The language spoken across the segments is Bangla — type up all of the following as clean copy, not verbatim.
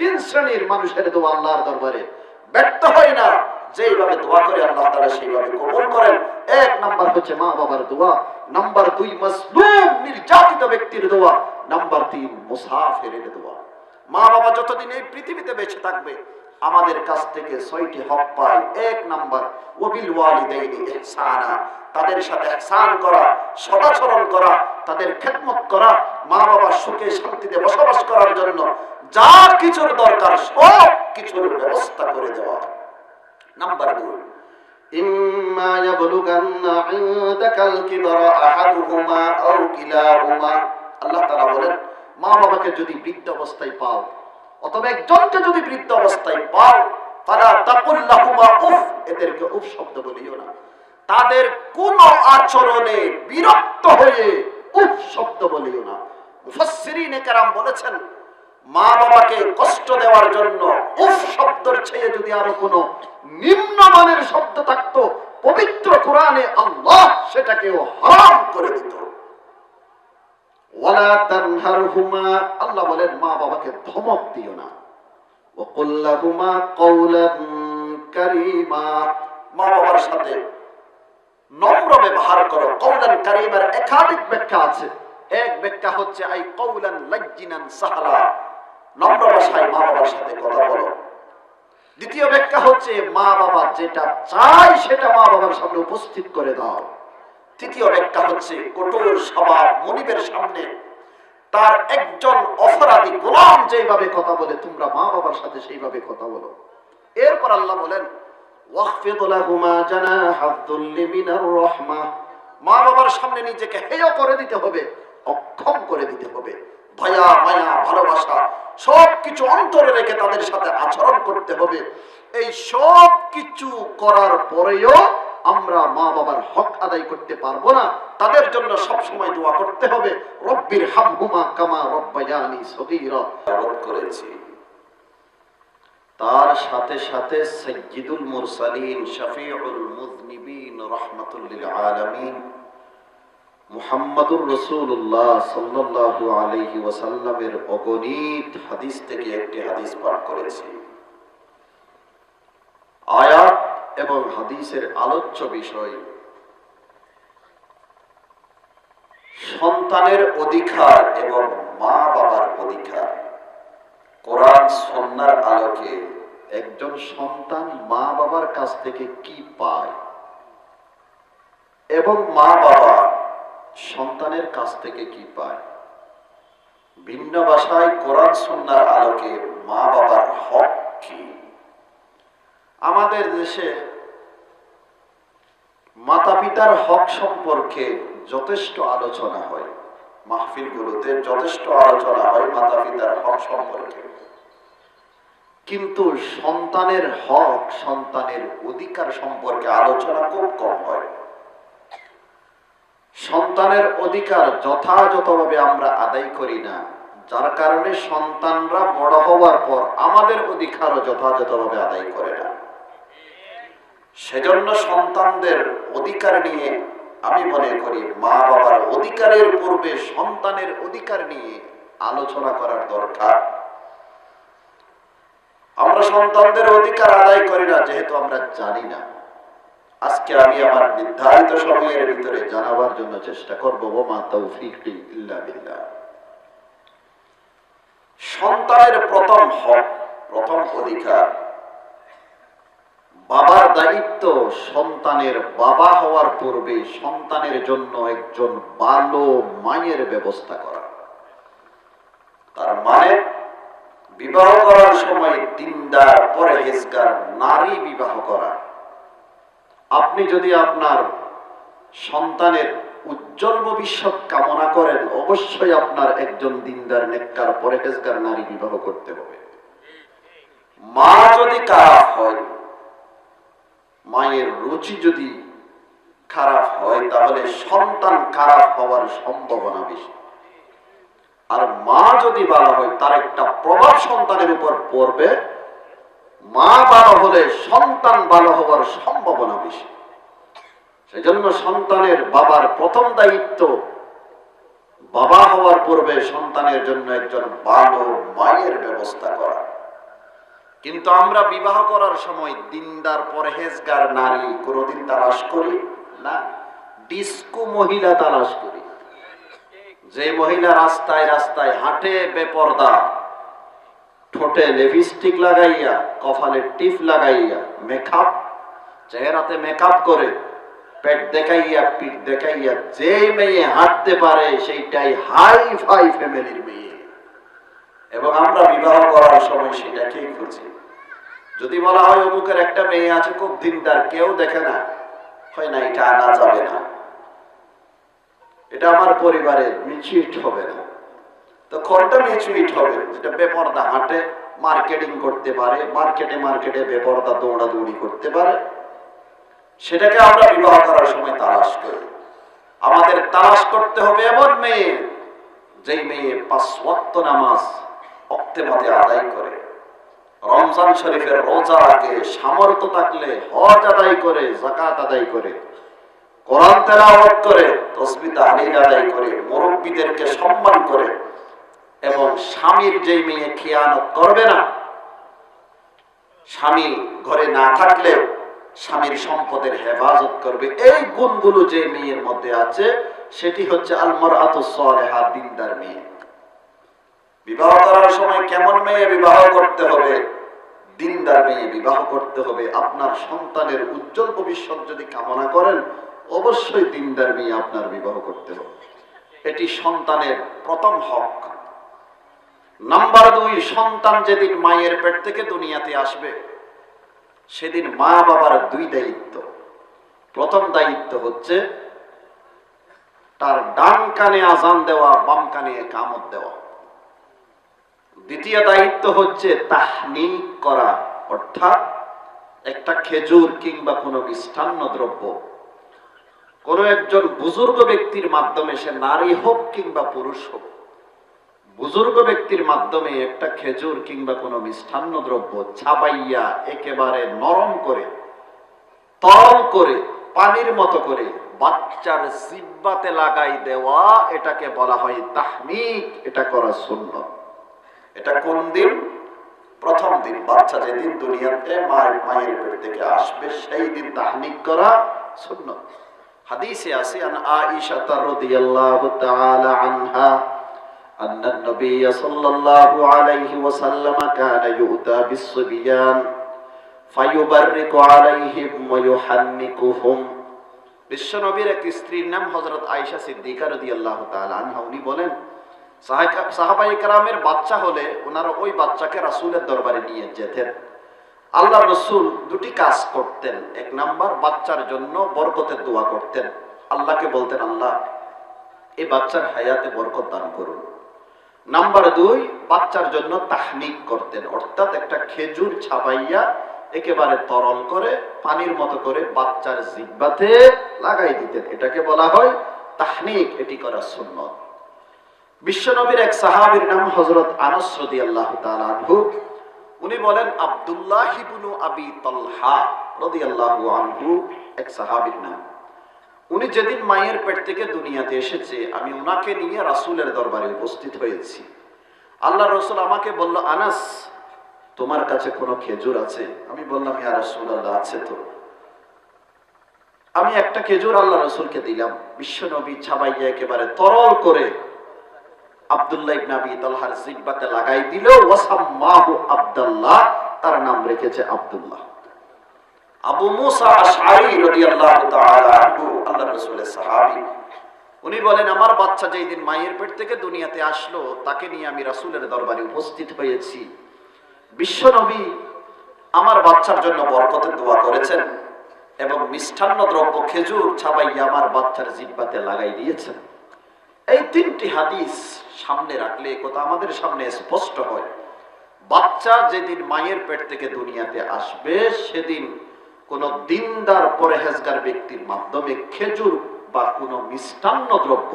তিন শ্রেণীর মানুষের দোয়া আল্লাহর দরবারে ব্যর্থ হয় না, যেইভাবে দোয়া করে আল্লাহ তাআলা সেইভাবে কবুল করেন। এক নাম্বার হচ্ছে মা বাবার দোয়া, নাম্বার 2 মাজলুম নির্যাতিত ব্যক্তির দোয়া, নাম্বার 3 মুসাফিরের দোয়া। মা বাবা যতদিন এই পৃথিবীতে বেঁচে থাকবে আমাদের কাছ থেকে 6টি হক পায়। এক নাম্বার ওয়াবিল ওয়ালিদাইনি ইহসানা, তাদের সাথে ইহসান করা, সদাচরণ করা, তাদের খেদমত করা, মা বাবার সুখে শান্তিতে বসবাস করার জন্য যা কিছুর দরকার সব কিছুর ব্যবস্থা করে দেওয়া। নাম্বার 2 ইম্মা ইয়াবলুগান্না ইনদাকাল কিবরা আহাদুহুমা আও কিলাহুমা, আল্লাহ তাআলা বলেন মা বাবাকে যদি বৃদ্ধ অবস্থায় পাও অথবা একজনকে যদি বৃদ্ধ অবস্থায় পাও, ফালা তাকুল লাহুমা উফ, এদেরকে উফ শব্দ বলিও না। তাদের কোন আচরণে বিরক্ত হয়ে উফ শব্দ বলিও না। মুফাসসিরিনে কেরাম বলেছেন মা বাবাকে কষ্ট দেওয়ার জন্য উফ শব্দের চেয়ে যদি আরো কোনো নিম্নমানের শব্দ থাকতো পবিত্র কোরআনে আল্লাহ সেটাকেও হারাম করে দিত। ওয়ালা তানহারহুমা, আল্লাহ বলেন মা বাবাকে ধমক দিও না। ওয়া কুল লাহুমা কওলান কারীমা, মা বাবার সাথে নম্র ব্যবহার করো। কওলান কারীমার একাধিক ব্যাখ্যা আছে। এক ব্যাখ্যা হচ্ছে আই কওলান লাজ্জিনান সাহলা, নম্র ভাষায় মা বাবার সাথে কথা বলো। দ্বিতীয় ব্যাখ্যা হচ্ছে মা বাবা যেটা চায় সেটা মা বাবার সামনে উপস্থিত করে দাও। তৃতীয় ব্যাখ্যা হচ্ছে কঠোর স্বভাব মনিবের সামনে তার একজন অপরাধী গোলাম যেভাবে কথা বলে তোমরা মা বাবার সাথে সেইভাবে কথা বলো। এরপর আল্লাহ বলেন ওয়াখফিদ লাহুমা জানাহাদ যুল্লি মিনার রাহমাহ, মা বাবার সামনে নিজেকে হেয় করে দিতে হবে, অক্ষম করে দিতে হবে। দয়া মায়া ভালোবাসা সবকিছু অন্তরে রেখে তাদের সাথে আচরণ করতে হবে। এই সব কিছু করার পরেও আমরা মা বাবার হক আদায় করতে পারবো না। তাদের জন্য সব সময় দোয়া করতে হবে রব্বির হামহুমা কামা রব্বায়ানি সগীরা করেছি। তার সাথে সাথে সাইয়্যিদুল মুরসালিন শাফিউল মুযনিবিন রাহমাতুল লিল আলামিন মুহাম্মাদুর রাসূলুল্লাহ সাল্লাল্লাহু আলাইহি ওয়াসাল্লামের অগণিত হাদিস থেকে একটি হাদিস পাঠ করেছি। আয়াত এবং হাদিসের আলোচ্য বিষয় সন্তানের অধিকার এবং মা বাবার অধিকার। কোরআন সুন্নাহর আলোকে একজন সন্তান মা বাবার কাছ থেকে কি পায় এবং মা বাবা সন্তানের কাছ থেকে কি পায়, ভিন্ন ভাষায় কোরআন সুন্নাহর আলোকে মা বাবার হক কি। আমাদের দেশে মাতা পিতার হক সম্পর্কে যথেষ্ট আলোচনা হয়, মাহফিলগুলোতে যথেষ্ট আলোচনা হয় মাতা পিতার হক সম্পর্কে, কিন্তু সন্তানের হক সন্তানের অধিকার সম্পর্কে আলোচনা খুব কম হয়। সন্তানের অধিকার যথাযথভাবে আমরা আদায় করি না, যার কারণে সন্তানরা বড় হওয়ার পর আমাদের অধিকারও যথাযথভাবে আদায় করে না। সেজন্য সন্তানদের অধিকার নিয়ে আমি মনে করি মা বাবার অধিকারের পূর্বে সন্তানের অধিকার নিয়ে আলোচনা করার দরকার। আমরা সন্তানদের অধিকার আদায় করি না যেহেতু আমরা জানি না। আজকে আমি আমার নির্ধারিত সময়ের ভিতরে জানাবার জন্য চেষ্টা করব। ওমা তাওফীকি ইল্লা বিল্লাহ। সন্তানের প্রথম হক, প্রথম অধিকার, বাবার দায়িত্ব সন্তানের বাবা হওয়ার পূর্বে সন্তানের জন্য একজন ভালো মায়ের ব্যবস্থা করা। তার মানে বিবাহ করার সময় দিনদার পরহেজগার নারী বিবাহ করা। আপনি যদি আপনার সন্তানের উজ্জ্বল ভবিষ্যৎ কামনা করেন অবশ্যই আপনার একজন দিনদার নেককার পরহেজগার নারী বিবাহ করতে হবে। মা যদি খারাপ হয়, মায়ের রুচি যদি খারাপ হয় তাহলে সন্তান খারাপ হওয়ার সম্ভাবনা বেশি। আর মা যদি ভালো হয় তার একটা প্রভাব সন্তানের উপর পড়বে। মা ভালো হলে সন্তান ভালো হওয়ার সম্ভাবনা বেশি। সেজন্য সন্তানের বাবার প্রথম দায়িত্ব বাবা হওয়ার পূর্বে সন্তানের জন্য একজন ভালো মায়ের ব্যবস্থা করা। কিন্তু আমরা বিবাহ করার সময় দিনদার পরহেজগার নারী কোনোদিন তালাশ করি না, ডিস্কো মহিলা তালাশ করি। যে মহিলা রাস্তায় রাস্তায় হাঁটে বেপর্দা, ঠোঁটে লিপস্টিক লাগাইয়া, কপালে টিপ লাগাইয়া, মেকআপ, চেহারাতে মেকআপ করে, পেট দেখাইয়া পিঠ দেখাইয়া যে মেয়ে হাঁটতে পারে সেইটাই হাই ফাই ফ্যামিলির মেয়ে। এবং আমরা বিবাহ করার সময় সেটাকেই খুঁজি। যদি বলা হয় অমুকের একটা মেয়ে আছে খুব দিনদার, কেউ দেখে না, হয় না এটা আনা যাবে না, এটা আমার পরিবারে মিচুইট হবে না। তো কোনটা মিচুইট হবে? যেটা বেপরদা হাঁটে, মার্কেটিং করতে পারে, মার্কেটে মার্কেটে বেপরদা দৌড়াদৌড়ি করতে পারে, সেটাকে আমরা বিবাহ করার সময় তালাশ করি। আমাদের তালাশ করতে হবে এমন মেয়ে, যেই মেয়ে 5 ওয়াক্ত নামাজ ওয়াক্তে মতে আদায় করে, রমজান শরীফের রোজা রাখে, সামর্থ্য থাকলে হজ আদায় করে, যাকাত আদায় করে, কোরআন তেলাওয়াত করে, তাসবিহ তাহলিল আদায় করে, মুরব্বিদেরকে সম্মান করে, এবং স্বামীর যেই মেয়ে খেয়ানত করবে না, স্বামী ঘরে না থাকলে স্বামীর সম্পদের হেফাজত করবে, এই গুণগুলো যে মেয়ের মধ্যে আছে সেটি হচ্ছে আল মারআতুস সালিহা, দিনদার মেয়ে। বিবাহ করার সময় কেমন মেয়ে বিবাহ করতে হবে? দিনদার মেয়ে বিবাহ করতে হবে। আপনার সন্তানের উজ্জ্বল ভবিষ্যৎ যদি কামনা করেন, অবশ্যই দিনদার মেয়ে আপনার বিবাহ করতে হবে। এটি সন্তানের প্রথম হক। নাম্বার 2, সন্তান যেদিন মায়ের পেট থেকে দুনিয়াতে আসবে সেদিন মা বাবার 2 দায়িত্ব। প্রথম দায়িত্ব হচ্ছে তার ডান কানে আজান দেওয়া, বাম কানে ইকামত দেওয়া। দ্বিতীয় দায়িত্ব হচ্ছে তাহনিক করা, অর্থাৎ একটা খেজুর কিংবা কোনো মিষ্টান্ন দ্রব্য কোনো একজন বুজুর্গ ব্যক্তির মাধ্যমে, সে নারী হোক কিংবা পুরুষ হোক, বুজুর্গ ব্যক্তির মাধ্যমে একটা খেজুর কিংবা কোনো মিষ্টান্ন দ্রব্য ছাপাইয়া একেবারে নরম করে, তরল করে, পানির মতো করে বাচ্চার জিহ্বাতে লাগাই দেওয়া, এটাকে বলা হয় তাহনিক। এটা করা সুন্নাত। এটা কোন দিন? প্রথম দিন, বাচ্চা যেদিন দুনিয়াতে মায়ের পেট থেকে আসবে সেই দিন তাহনিক করা সুন্নাত। হাদিসে আছে আন আয়েশা রাদিয়াল্লাহু তাআলা আনহা أن النبي صلى الله عليه وسلم كان يؤتى بالصبيان فيبرك عليهم ويحنكهم। বিশ্বনবীর এক স্ত্রীর নাম হযরত আয়েশা সিদ্দিকা রাদিয়াল্লাহু তাআলা আনহা। উনি বলেন, সাহাবায়ে কেরামের বাচ্চা হলে ওনারা ওই বাচ্চাকে রাসূলের দরবারে নিয়ে যেতেন। আল্লাহ রাসূল 2টি কাজ করতেন। 1 নাম্বার, বাচ্চার জন্য বরকতের দোয়া করতেন। আল্লাহকে বলতেন, আল্লাহ এই বাচ্চার হায়াতে বরকত দান করুন। নাম্বার 2, বাচ্চার জন্য তাহনিক করতেন, অর্থাৎ একটা খেজুর ছাপাইয়া একেবারে তরল করে পানির মতো করে বাচ্চার জিহ্বাতে লাগাই দিতেন। এটাকে বলা হয় তাহনিক। এটি করা সুন্নাত। বিশ্বনবীর এক সাহাবীর নাম হযরত আনাস রাদিয়াল্লাহু তাআলা আনহু। উনি বলেন, আব্দুল্লাহ ইবনে আবি তালহা রাদিয়াল্লাহু আনহু এক সাহাবীর নাম। উনি যেদিন মায়ের পেট থেকে দুনিয়াতে এসেছে, আমি উনাকে নিয়ে রাসূলের দরবারে উপস্থিত হয়েছি। আল্লাহ রাসূল আমাকে বলল, আনাস তোমার কাছে কোনো খেজুর আছে? আমি বললাম, ইয়া রাসূলুল্লাহ আছে তো। আমি একটা খেজুর আল্লাহ রাসূলকে দিলাম। বিশ্বনবী ছাবাইয়া একেবারে তরল করে আব্দুল্লাহ ইবনে আবি তালহার জিহ্বাতে লাগাই দিল। ওয়াসাম্মাহু আব্দুল্লাহ, তার নাম রেখেছে আব্দুল্লাহ। আবু মুসা আশআরী রাদিয়াল্লাহু তাআলা আনহু, আল্লাহর রাসূলের সাহাবী, উনি বলেন, আমার বাচ্চা যেই দিন মায়ের পেট থেকে দুনিয়াতে আসলো তাকে নিয়ে আমি রাসূলের দরবারে উপস্থিত হয়েছি। বিশ্বনবী আমার বাচ্চার জন্য বরকতের দোয়া করেছেন এবং মিষ্টান্ন দ্রব্য খেজুর ছাপাইয়া আমার বাচ্চার জিহ্বাতে লাগাই দিয়েছেন। এই 3টি হাদিস সামনে রাখলে কথা আমাদের সামনে স্পষ্ট হয়, বাচ্চা যেদিন মায়ের পেট থেকে দুনিয়াতে আসবে সেদিন কোন দিনদার পরহেজগার ব্যক্তির মাধ্যমে খেজুর বা কোনো মিষ্টান্ন দ্রব্য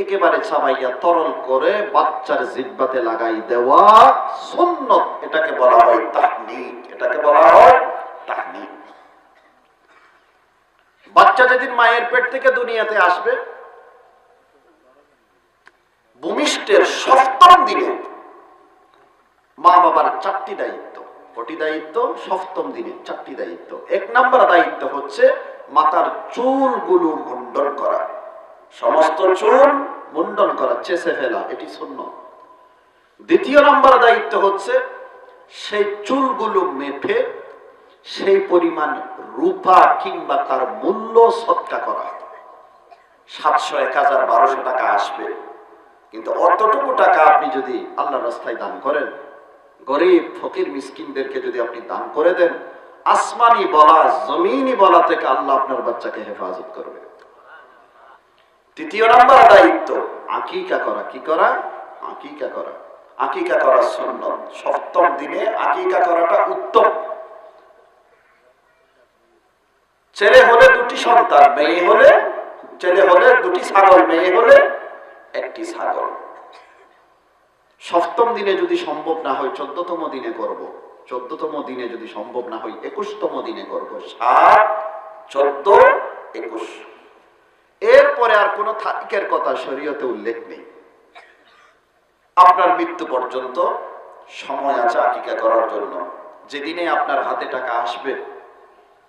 একেবারে ছাপাইয়া তরল করে বাচ্চার জিহ্বাতে লাগাই দেওয়া সুন্নাত। এটাকে বলা হয় তাহনিক। এটাকে বলা হয় তাহনিক। বাচ্চা যেদিন মায়ের পেট থেকে দুনিয়াতে আসবে, ভূমিষ্ঠের 7ম দিনে মা বাবার 4টি দায়িত্ব। কটি দায়িত্ব? সপ্তম দিনে 4টি দায়িত্ব। 1 নম্বর দায়িত্ব হচ্ছে মাথার চুলগুলো মুন্ডন করা, সমস্ত চুল মুন্ডন করা, চেঁচে ফেলা, এটি সুন্নাত। 2 নম্বর দায়িত্ব হচ্ছে সেই চুলগুলো মেপে সেই পরিমাণ রূপা কিংবা তার মূল্য সৎকা করা। 700, 1000, 1200 টাকা আসবে, কিন্তু অতটুকু টাকা আপনি যদি আল্লাহর রাস্তায় দান করেন, গরিব ফকির মিসকিনদেরকে যদি আপনি দান করে দেন, আসমানি বলা জমিনি বলা থেকে আল্লাহ আপনার বাচ্চাকে হেফাজত করবে। 3 নম্বর দায়িত্ব আকিকা করা। কি করা? আকিকা করা। আকিকা করা সুন্নাত। 7ম দিনে আকিকা করাটা উত্তম। ছেলে হলে 2টি সন্তান, মেয়ে হলে, ছেলে হলে 2টি ছাগল, মেয়ে হলে 1টি ছাগল। 7ম দিনে যদি সম্ভব না হয় 14তম দিনে করব। 14তম দিনে যদি সম্ভব না হয় 21তম দিনে করব। 7, 14, 21। এরপরে আর কোন তারিখের কথা শরীয়তে উল্লেখ নেই। আপনার মৃত্যু পর্যন্ত সময় আছে আকিকা করার জন্য। যেদিনে আপনার হাতে টাকা আসবে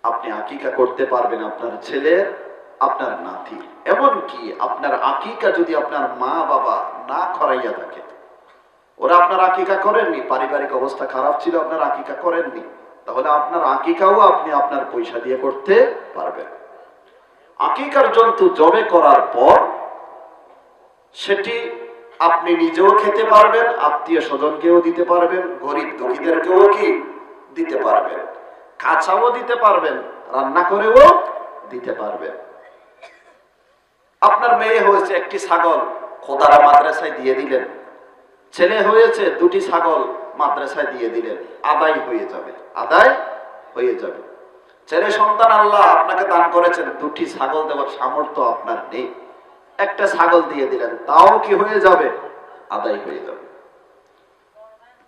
আপনি আকিকা করতে পারবেন আপনার ছেলের, আপনার নাতি। এমনকি আপনার আকিকা যদি আপনার মা বাবা না করাইয়া থাকে, ওরা আপনার আকিকা করেননি, পারিবারিক অবস্থা খারাপ ছিল, আপনার আকিকা করেননি, তাহলে আপনার আকিকাও আপনি আপনার পয়সা দিয়ে করতে পারবেন। আকিকার জন্তু জবে করার পর সেটি আপনি নিজেও খেতে পারবেন, আত্মীয় স্বজনকেও দিতে পারবেন, গরিব দুঃখীদেরকেও কি দিতে পারবেন, কাঁচাও দিতে পারবেন, রান্না করেও দিতে পারবেন। আপনার মেয়ে হয়েছে 1টি ছাগল, খোদারা মাদ্রাসায় দিয়ে দিলেন। ছেলে হয়েছে 2টি ছাগল, মাদ্রাসায় দিয়ে দিলেন, আদায় হয়ে যাবে, আদায় হয়ে যাবে। ছেলে সন্তান আল্লাহ আপনাকে দান করেছেন, 2টি ছাগল দেওয়ার সামর্থ্য আপনার নেই, 1টা ছাগল দিয়ে দিলেন, তাও কি হয়ে যাবে? আদায় হয়ে যাবে।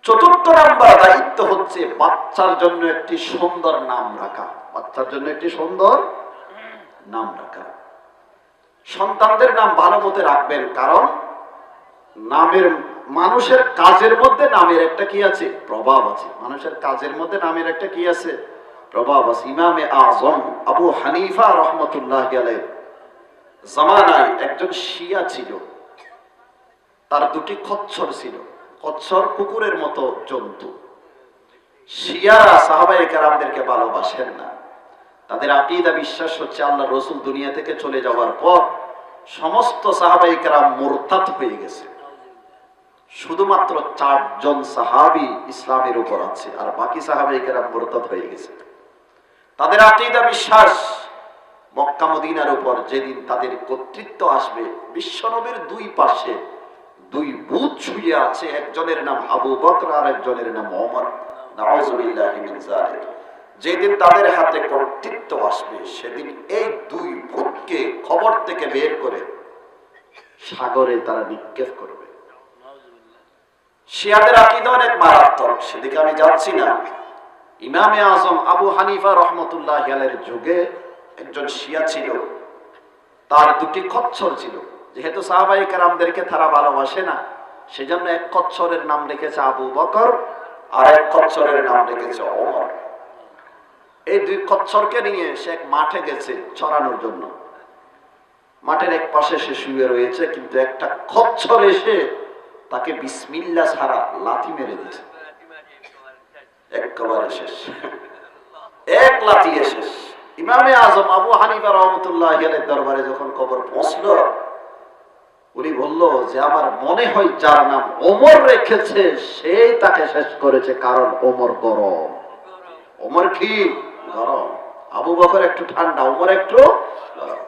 4র্থ নাম্বার দায়িত্ব হচ্ছে বাচ্চার জন্য একটি সুন্দর নাম রাখা। বাচ্চার জন্য একটি সুন্দর নাম রাখা। সন্তানদের নাম ভালো মতো রাখবেন, কারণ নামের, মানুষের কাজের মধ্যে নামের একটা কি আছে? প্রভাব আছে। মানুষের কাজের মধ্যে নামের একটা কি আছে? প্রভাব আছে। ইমামে আজম আবু হানিফা রহমতুল্লাহ আলাইহি জামানায় একজন শিয়া ছিল, তার 2টি খচ্চর ছিল। খচ্চর কুকুরের মতো জন্তু। শিয়ারা সাহাবায়ে কেরামদেরকে ভালোবাসেন না। তাদের আকীদা বিশ্বাস হচ্ছে আল্লাহ রসুল দুনিয়া থেকে চলে যাওয়ার পর সমস্ত সাহাবায়ে কেরাম মুরতাদ হয়ে গেছে, শুধুমাত্র 4 জন সাহাবী ইসলামের উপর আছে, আর বাকি সাহাবায়ে কেরাম মুরতাদ হয়ে গেছে। তাদের আকীদা বিশ্বাস মক্কা মদিনার উপর যেদিন তাদের কর্তৃত্ব আসবে, বিশ্বনবীর 2 পাশে 2 ভূত শুয়ে আছে, একজনের নাম আবু বকর আর একজনের নাম ওমর, নাউযুবিল্লাহি মিন যালিক। যেদিন তাদের হাতে কর্তৃত্ব আসবে সেদিন এই 2 ভূতকে খবর থেকে বের করে সাগরে তারা নিক্ষেপ করবে। শিয়াদের আকীদা অনেক মারাত্মক, সেদিকে আমি যাচ্ছি না। ইমামে আজম আবু হানিফা রহমতুল্লাহ আলাইহির যুগে একজন শিয়া ছিল, তার 2টি খচ্চর ছিল। যেহেতু সাহাবায়ে কেরামদেরকে তারা ভালোবাসে না, সেজন্য এক খচ্চরের নাম রেখেছে আবু বকর, আর এক খচ্চরের নাম রেখেছে ওমর। এই 2 খচ্চরকে নিয়ে সে এক মাঠে গেছে চরানোর জন্য। মাঠের এক পাশে সে শুয়ে রয়েছে, কিন্তু একটা খচ্চর এসে তাকে বিসমিল্লাহ ছাড়া লাথি মেরে দিয়েছে। একেবারে শেষ, এক লাথি শেষ। ইমামে আজম আবু হানিফা রহমতুল্লাহ আলাইহির দরবারে যখন খবর পৌঁছলো, উনি বলল যে আমার মনে হয় যার নাম ওমর রেখেছে সেই তাকে শেষ করেছে, কারণ ওমর গরম। ওমর কি গরম, আবু বকর একটু ঠান্ডা, ওমর একটু গরম।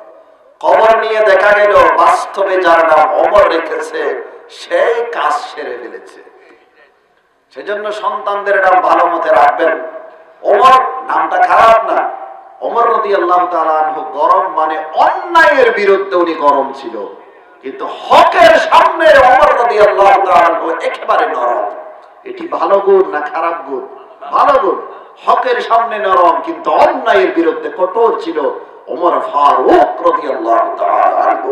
খবর নিয়ে দেখা গেল বাস্তবে যার নাম ওমর রেখেছে সেই কাজ সেরে ফেলেছে। সেজন্য সন্তানদের নাম ভালো মতে রাখবেন। ওমর নামটা খারাপ না, ওমর রাদিয়াল্লাহু তাআলা আনহু গরম মানে অন্যায়ের বিরুদ্ধে উনি গরম ছিল, কিন্তু হকের সামনে ওমর রাদিয়াল্লাহু তাআলা আনহু একেবারে নরম। এটি ভালো গুণ না খারাপ গুণ? ভালো গুণ। হকের সামনে নরম, কিন্তু অন্যায়ের বিরুদ্ধে কঠোর ছিল ওমর ফারুক রাদিয়াল্লাহু তাআলা আনহু।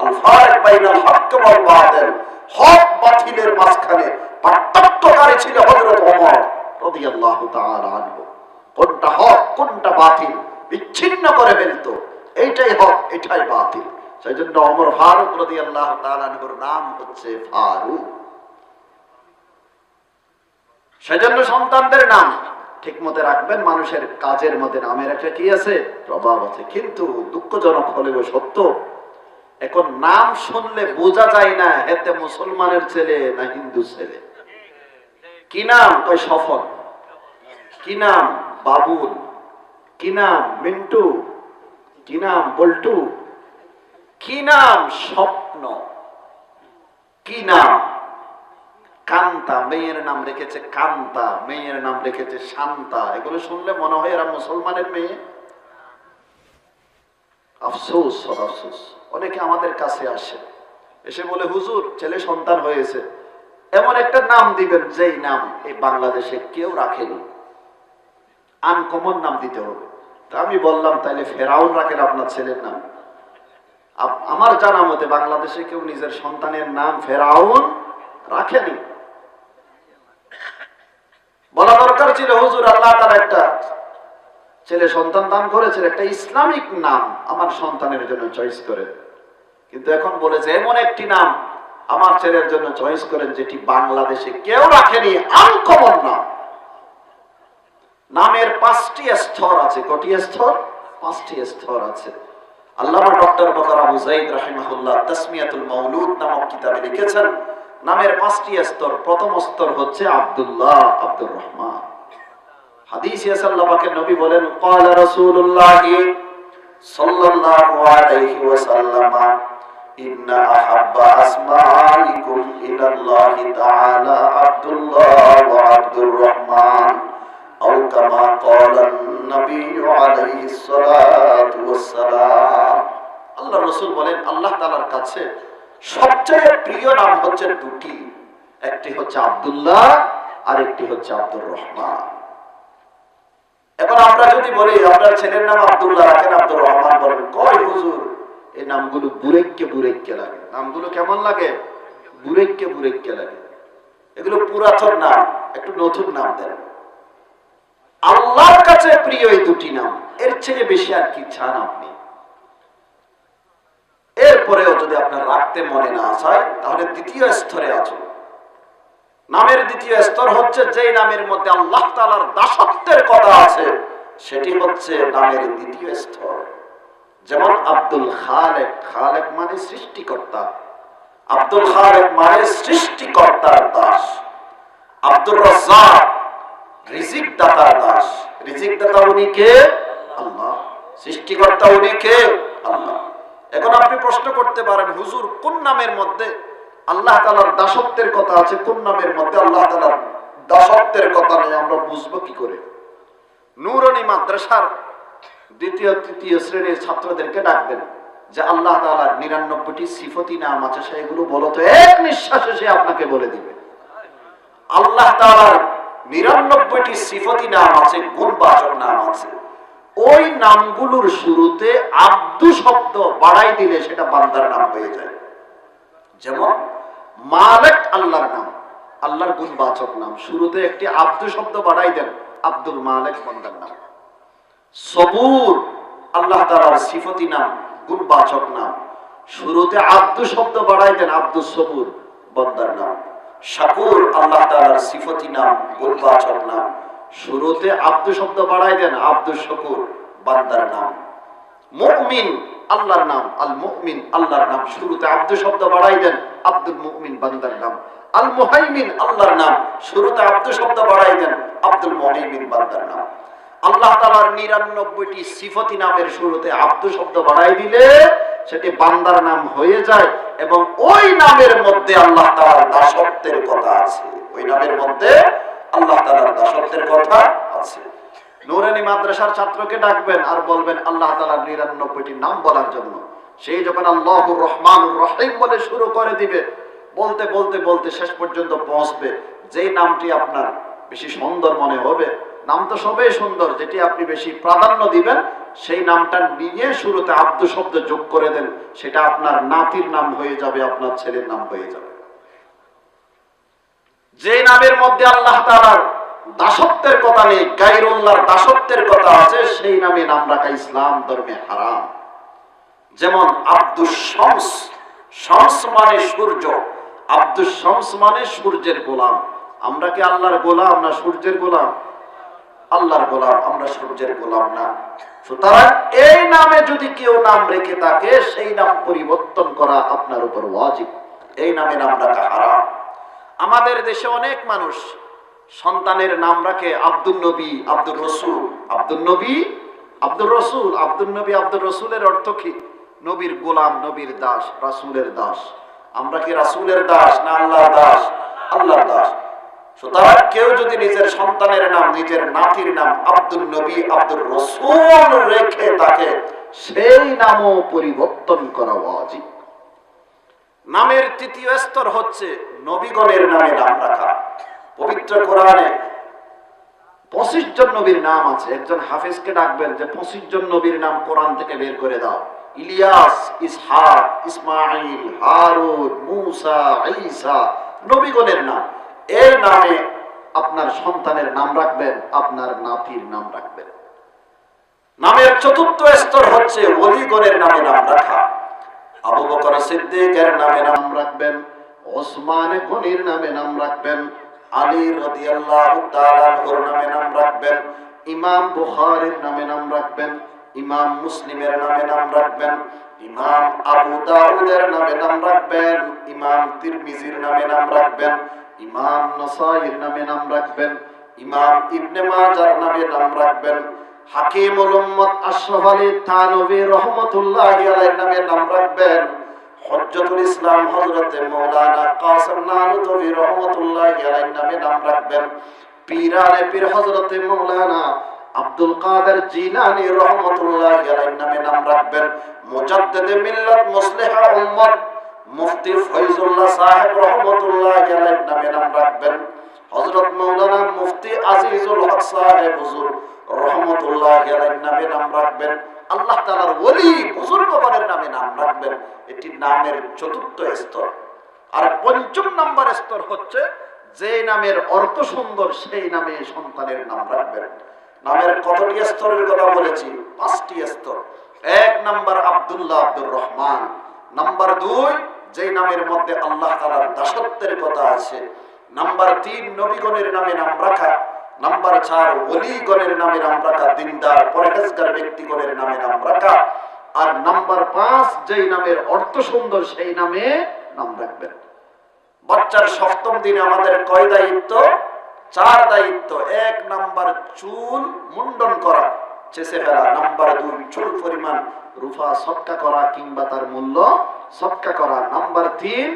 আল ফারিক বাইনাল হক ওয়াল বাতিল, হক বাতিলের মাঝখানে পার্থক্যকারী ছিল হযরত ওমর রাদিয়াল্লাহু তাআলা আনহু। কোনটা হক কোনটা বাতিল বিচ্ছিন্ন করে ফেলতো, এইটাই হক এটাই বাতিল। সেই জন্য ওমর ফারুক রাদিয়াল্লাহু তাআলা আনহুর নাম হচ্ছে ফারুক। সেজন্য সন্তানদের নাম ঠিক মতো রাখবেন। মানুষের কাজের মধ্যে নামের একটা কি আছে, প্রভাব আছে। কিন্তু দুঃখজনক হলেও সত্য, এখন নাম শুনলে বোঝা যায় না হেতে মুসলমানের ছেলে না হিন্দু ছেলে। কি নাম? কই সফল। কি নাম? বাবুল। কি নাম? মিন্টু। কি নাম? বল্টু। কি নাম? স্বপ্ন। কি নাম? কান্তা। মেয়ের নাম রেখেছে কান্তা, মেয়ের নাম রেখেছে শান্তা। এগুলো শুনলে মনে হয় এরা মুসলমানের মেয়ে। আফসোস, আফসোস। অনেকে আমাদের কাছে আসে, এসে বলে হুজুর ছেলে সন্তান হয়েছে, এমন একটা নাম দিবেন যেই নাম এই বাংলাদেশে কেউ রাখেনি, আনকমন নাম দিতে হবে। তা আমি বললাম তাইলে ফেরাউন রাখেন আপনার ছেলের নাম। আমার জানা মতে বাংলাদেশে কেউ নিজের সন্তানের নাম ফেরাউন রাখেনি। বলা দরকার ছিল হুজুর আল্লাহ তাআলা একটা ছেলে সন্তান দান করেছেন, একটা ইসলামিক নাম আমার সন্তানের জন্য চয়েস করেন। কিন্তু এখন বলেছে এমন একটি নাম আমার ছেলের জন্য চয়েস করেন যেটি বাংলাদেশে কেউ রাখেনি, আনকমন নাম। নামের 5টি স্তর আছে। কটি স্তর? 5টি স্তর আছে। আল্লামা ডক্টর বকর আবু যায়েদ রাহিমাহুল্লাহ তাসমিয়াতুল মাউলুদ নামক কিতাবে লিখেছেন নামের 5টি স্তর। প্রথম স্তর হচ্ছে আব্দুল্লাহ, আব্দুর রহমান। হাদিসে আছে আল্লাহ পাকের নবী বলেন ক্বালা রাসূলুল্লাহ সাল্লাল্লাহু আলাইহি ওয়াসাল্লাম ইন্না আহাব্বা আসমাইকুম ইলাল্লাহি তাআলা আব্দুল্লাহ ওয়া আব্দুর রহমান আও কামা ক্বালা নবী আলাইহিস সালাতু ওয়াস সালাম। আল্লাহ রাসূল বলেন আল্লাহ তাআলার কাছে সবচেয়ে প্রিয় নাম হচ্ছে দুটি, একটি হচ্ছে আব্দুল্লাহ আর একটি হচ্ছে আব্দুর রহমান। এখন আমরা যদি বলি আপনার ছেলের নাম আব্দুল্লাহ রাখেন, আব্দুর রহমান বলেন, কই হুজুর এই নামগুলো বুরেককে বুরেককে লাগে। নামগুলো কেমন লাগে? বুরেককে বুরেককে লাগে। এগুলো পুরাতন নাম, একটু নতুন নাম দেন। আল্লাহর কাছে প্রিয় এই দুটি নাম, এর চেয়ে বেশি আর কি চান আপনি? এরপরেও যদি আপনার রাখতে মনে না চায় তাহলে দ্বিতীয় স্তরে আছে। নামের দ্বিতীয় স্তর হচ্ছে যেই নামের মধ্যে আল্লাহ তাআলার দাসত্বের কথা আছে, সেটি হচ্ছে নামের দ্বিতীয় স্তর। যেমন আব্দুল খালেক, খালেক মানে সৃষ্টিকর্তা, আব্দুল খালেক মানে সৃষ্টিকর্তার দাস। আব্দুর রাজ্জাক রিজিক দাতার দাস। রিজিক দাতা উনি কে? আল্লাহ। সৃষ্টিকর্তা উনি কে? আল্লাহ। এখন আপনি প্রশ্ন করতে পারেন হুজুর কোন নামের মধ্যে আল্লাহ তাআলার দাসত্বের কথা আছে, কোন নামের মধ্যে আল্লাহ তাআলার দাসত্বের কথা নেই, আমরা বুঝবো কি করে? নূরানী মাদ্রাসার দ্বিতীয় তৃতীয় শ্রেণীর ছাত্রদেরকে ডাকবেন যে আল্লাহ তাআলার 99টি সিফতি নাম আছে, সেগুলো বলো তো। এক নিঃশ্বাসে সে আপনাকে বলে দিবে। আল্লাহ তাআলার 99টি সিফতি নাম আছে, গুণবাচক নাম আছে। ওই নামগুলোর শুরুতে আব্দু শব্দ বাড়াই দিলে সেটা বান্দার নাম হয়ে যায়। যেমন মালিক আল্লাহর নাম, আল্লাহর গুণবাচক নাম, শুরুতে একটি আব্দু শব্দ বাড়াই দেন, আব্দুল মালিক বান্দার নাম। সবুর আল্লাহ তাআলার সিফতি নাম, গুণবাচক নাম, শুরুতে আব্দু শব্দ বাড়াই দেন, আব্দুস সবুর বান্দার নাম। শাকুর আল্লাহ তাআলার সিফতি নাম, গুণবাচক নাম, শুরুতে আব্দু শব্দ বাড়াই দেন, আব্দুস শাকুর বান্দার নাম। মুমিন আল্লাহর নাম, আল মুমিন আল্লাহর নাম, শুরুতে আব্দু শব্দ বাড়াই দেন, আব্দুল মুমিন বান্দার নাম। আল মুহাইমিন আল্লাহর নাম, শুরুতে আব্দু শব্দ বাড়াই দেন, আব্দুল মুহাইমিন বান্দার নাম। আল্লাহ তাআলার 99টি সিফতি নামের শুরুতে আব্দু শব্দ বাড়াই দিলে সেটি বান্দার নাম হয়ে যায়, এবং ওই নামের মধ্যে আল্লাহ তাআলার দাসত্বের কথা আছে। ওই নামের মধ্যে আল্লাহ তাআলার দাসত্বের কথা আছে। নূরানী মাদ্রাসার ছাত্রকে ডাকবেন আর বলবেন আল্লাহ তাআলার 99টি নাম বলার জন্য। সেই যখন আল্লাহুর রহমানুর রহিম বলে শুরু করে দিবে, বলতে বলতে বলতে শেষ পর্যন্ত পৌঁছবে, যেই নামটি আপনার বেশি সুন্দর মনে হবে, নাম তো সবই সুন্দর, যেটি আপনি বেশি প্রাধান্য দিবেন সেই নামটা নিয়ে শুরুতে আব্দু শব্দ যোগ করে দেন, সেটা আপনার নাতির নাম হয়ে যাবে, আপনার ছেলের নাম হয়ে যাবে। যে নামের মধ্যে আল্লাহ তাআলার দাসত্বের কথা নেই, গায়রুল্লাহর দাসত্বের কথা আছে, সেই নামে নাম রাখা ইসলাম ধর্মে হারাম। যেমন আব্দুস শামস, শামস মানে সূর্য, আব্দুস শামস মানে সূর্যের গোলাম। আমরা কি আল্লাহর গোলাম না সূর্যের গোলাম? আল্লাহর গোলাম, আমরা সূর্যের গোলাম না। সুতরাং এই নামে যদি কেউ নাম রেখে থাকে, সেই নাম পরিবর্তন করা আপনার উপর ওয়াজিব। এই নামে নাম রাখা হারাম। আমাদের দেশে অনেক মানুষ সন্তানের নাম রাখে আব্দুল নবী, আব্দুর রসুল। আব্দুল নবী, আব্দুর রসুল। আব্দুল নবী, আব্দুর রসুলের অর্থ কি? নবীর গোলাম, নবীর দাস, রাসূলের দাস। আমরা কি রাসূলের দাস না আল্লাহর দাস? আল্লাহর দাস। সুতরাং কেউ যদি নিজের সন্তানের নাম, নিজের নাতির নাম আব্দুল নবী, আব্দুর রসুল রেখে থাকে, সেই নামও পরিবর্তন করা উচিত। নামের তৃতীয় স্তর হচ্ছে নবীগণের নামে নাম রাখা। পবিত্র কোরআনে 25 জন নবীর নাম আছে। একজন হাফেজকে ডাকবেন যে 25 জন নবীর নাম কোরআন থেকে বের করে দাও। ইলিয়াস, ইসহাক, ইসমাইল, হারুন, মুসা, ঈসা, নবীগণের নাম। এই নামে আপনার সন্তানের নাম রাখবেন, আপনার নাতির নাম রাখবেন। নামের চতুর্থ স্তর হচ্ছে ওলিগণের নামে নাম রাখা। আবু বকর সিদ্দিকের নামে নাম রাখবেন, ওসমান গনির নামে নাম রাখবেন, আলী রাদিয়াল্লাহু তাআলা আনহুর নামে নাম রাখবেন, ইমাম বুখারীর নামে নাম রাখবেন, ইমাম মুসলিমের নামে নাম রাখবেন, ইমাম আবু দাউদের নামে নাম রাখবেন, ইমাম তিরমিজির নামে নাম রাখবেন, ইমাম নাসাইর নামে নাম রাখবেন, ইমাম ইবনে মাজার নামে নাম রাখবেন, হাকিমুল উম্মত আশরাফ আলী থানভী রাহমাতুল্লাহি আলাইহির নামে নাম রাখবেন, হজ্জতুল ইসলাম হযরতে মাওলানা কাসিম নানুতুবি রাহমাতুল্লাহি আলাইহির নামে নাম রাখবেন, পীরানে পীর হযরতে মাওলানা আব্দুল কাদের জিলানী রাহমাতুল্লাহি আলাইহির নামে নাম রাখবেন, মুজাদ্দিদে মিল্লাত মুসলিহা উম্মত মুফতি ফয়জুল্লাহ সাহেব রাহমাতুল্লাহি আলাইহির নামে নাম রাখবেন, হযরত মাওলানা মুফতি আজিজুল হক সাহেব হুজুর রাহমাতুল্লাহি আলাইহির নামে নাম রাখবেন, আল্লাহ তাআলার ওলি বুজুর্গগণের নামে নাম রাখবেন। এটি নামের চতুর্থ স্তর। আর পঞ্চম নাম্বার স্তর হচ্ছে যে নামের অর্থ সুন্দর, সেই নামে সন্তানের নাম রাখবেন। নামের কতটি স্তরের কথা বলেছি? 5টি স্তর। 1 নাম্বার আব্দুল্লাহ, আব্দুর রহমান। নাম্বার 2 যে নামের মধ্যে আল্লাহ তাআলার দাসত্বের কথা আছে। নাম্বার 3 নবীগণের নামে নাম রাখা। নাম্বার 4 ওলিগণের নামে নাম রাখা, দিনদার পরহেজগার ব্যক্তিগণের নামে নাম রাখা। আর নাম্বার 5 যেই নামের অর্থ সুন্দর, সেই নামে নাম রাখবেন। বাচ্চার 7ম দিনে আমাদের কয় দায়িত্ব? 4 দায়িত্ব। 1 নাম্বার চুল মুন্ডন করা, চেঁচে ফেলা। নাম্বার 2 চুল পরিমাণ রুফা সদকা করা কিংবা তার মূল্য সদকা করা। নাম্বার 3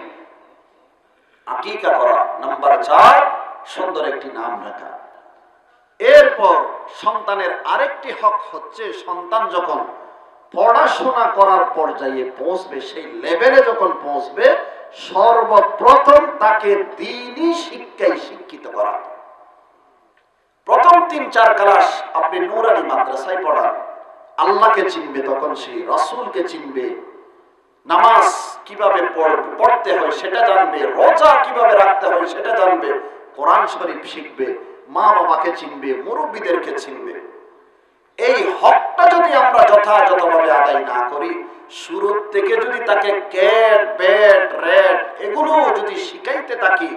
আকিকা করা। নাম্বার 4 সুন্দর একটি নাম রাখা। এরপর সন্তানের আরেকটি হক হচ্ছে, সন্তান যখন পড়াশোনা করার পর্যায়ে পৌঁছবে, সেই লেভেলে যখন পৌঁছবে, সর্বপ্রথম তাকে দ্বীনি শিক্ষায় শিক্ষিত করা। প্রথম 3-4 ক্লাস আপনি নূরানি মাদ্রাসায় পড়ান, আল্লাহকে চিনবে, তখন সে রাসূলকে চিনবে, নামাজ কিভাবে পড়তে হয় সেটা জানবে, রোজা কিভাবে রাখতে হয় সেটা জানবে, কোরআন শরীফ শিখবে, মা বাবাকে চিনবে, মুরব্বীদেরকে চিনবে। এই হকটা যদি আমরা যথাযথভাবে আদায় না করি, শুরু থেকে যদি তাকে ক্যাট ব্যাট রেট এগুলো যদি শিখাইতে থাকি,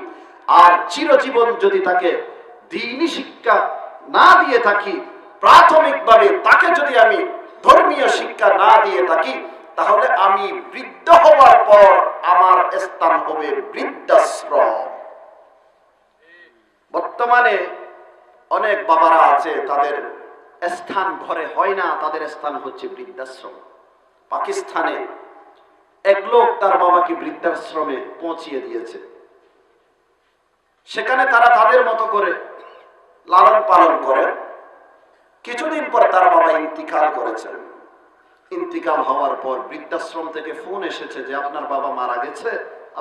আর চিরজীবন যদি তাকে দ্বীনি শিক্ষা না দিয়ে থাকি, প্রাথমিকভাবে তাকে যদি আমি ধর্মীয় শিক্ষা না দিয়ে থাকি, তাহলে আমি বৃদ্ধ হওয়ার পর আমার স্থান হবে বৃদ্ধাশ্রম। বর্তমানে অনেক বাবারা আছে, তাদের স্থান ঘরে হয় না, তাদের স্থান হচ্ছে বৃদ্ধাশ্রম। পাকিস্তানে এক লোক তার বাবাকে বৃদ্ধাশ্রমে পৌঁছিয়ে দিয়েছে। সেখানে তারা তাদের মতো করে লালন পালন করে। কিছুদিন পর তার বাবা ইন্তিকাল করেছেন। ইন্তিকাল হওয়ার পর বৃদ্ধাশ্রম থেকে ফোন এসেছে যে আপনার বাবা মারা গেছে,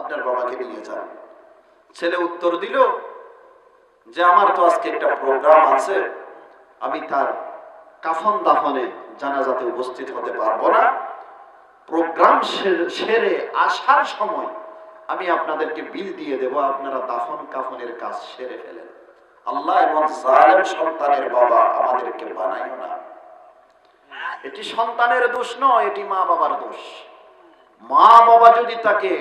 আপনার বাবাকে নিয়ে যান। ছেলে উত্তর দিল যে আমার তো আজকে একটা প্রোগ্রাম আছে, আমি তার কাফন দাফনে জানাজাতে উপস্থিত হতে পারবো না। প্রোগ্রাম সেরে আসার সময় আমি আপনাদেরকে বিল দিয়ে দেব, আপনারা দাফন কাফনের কাজ সেরে ফেলেন। আল্লাহ এমন জালেম সন্তানের বাবা আমাদেরকে বানাইও না। এটি সন্তানের দোষ নয়, এটি মা বাবার দোষ। মা বাবা যদি তাকে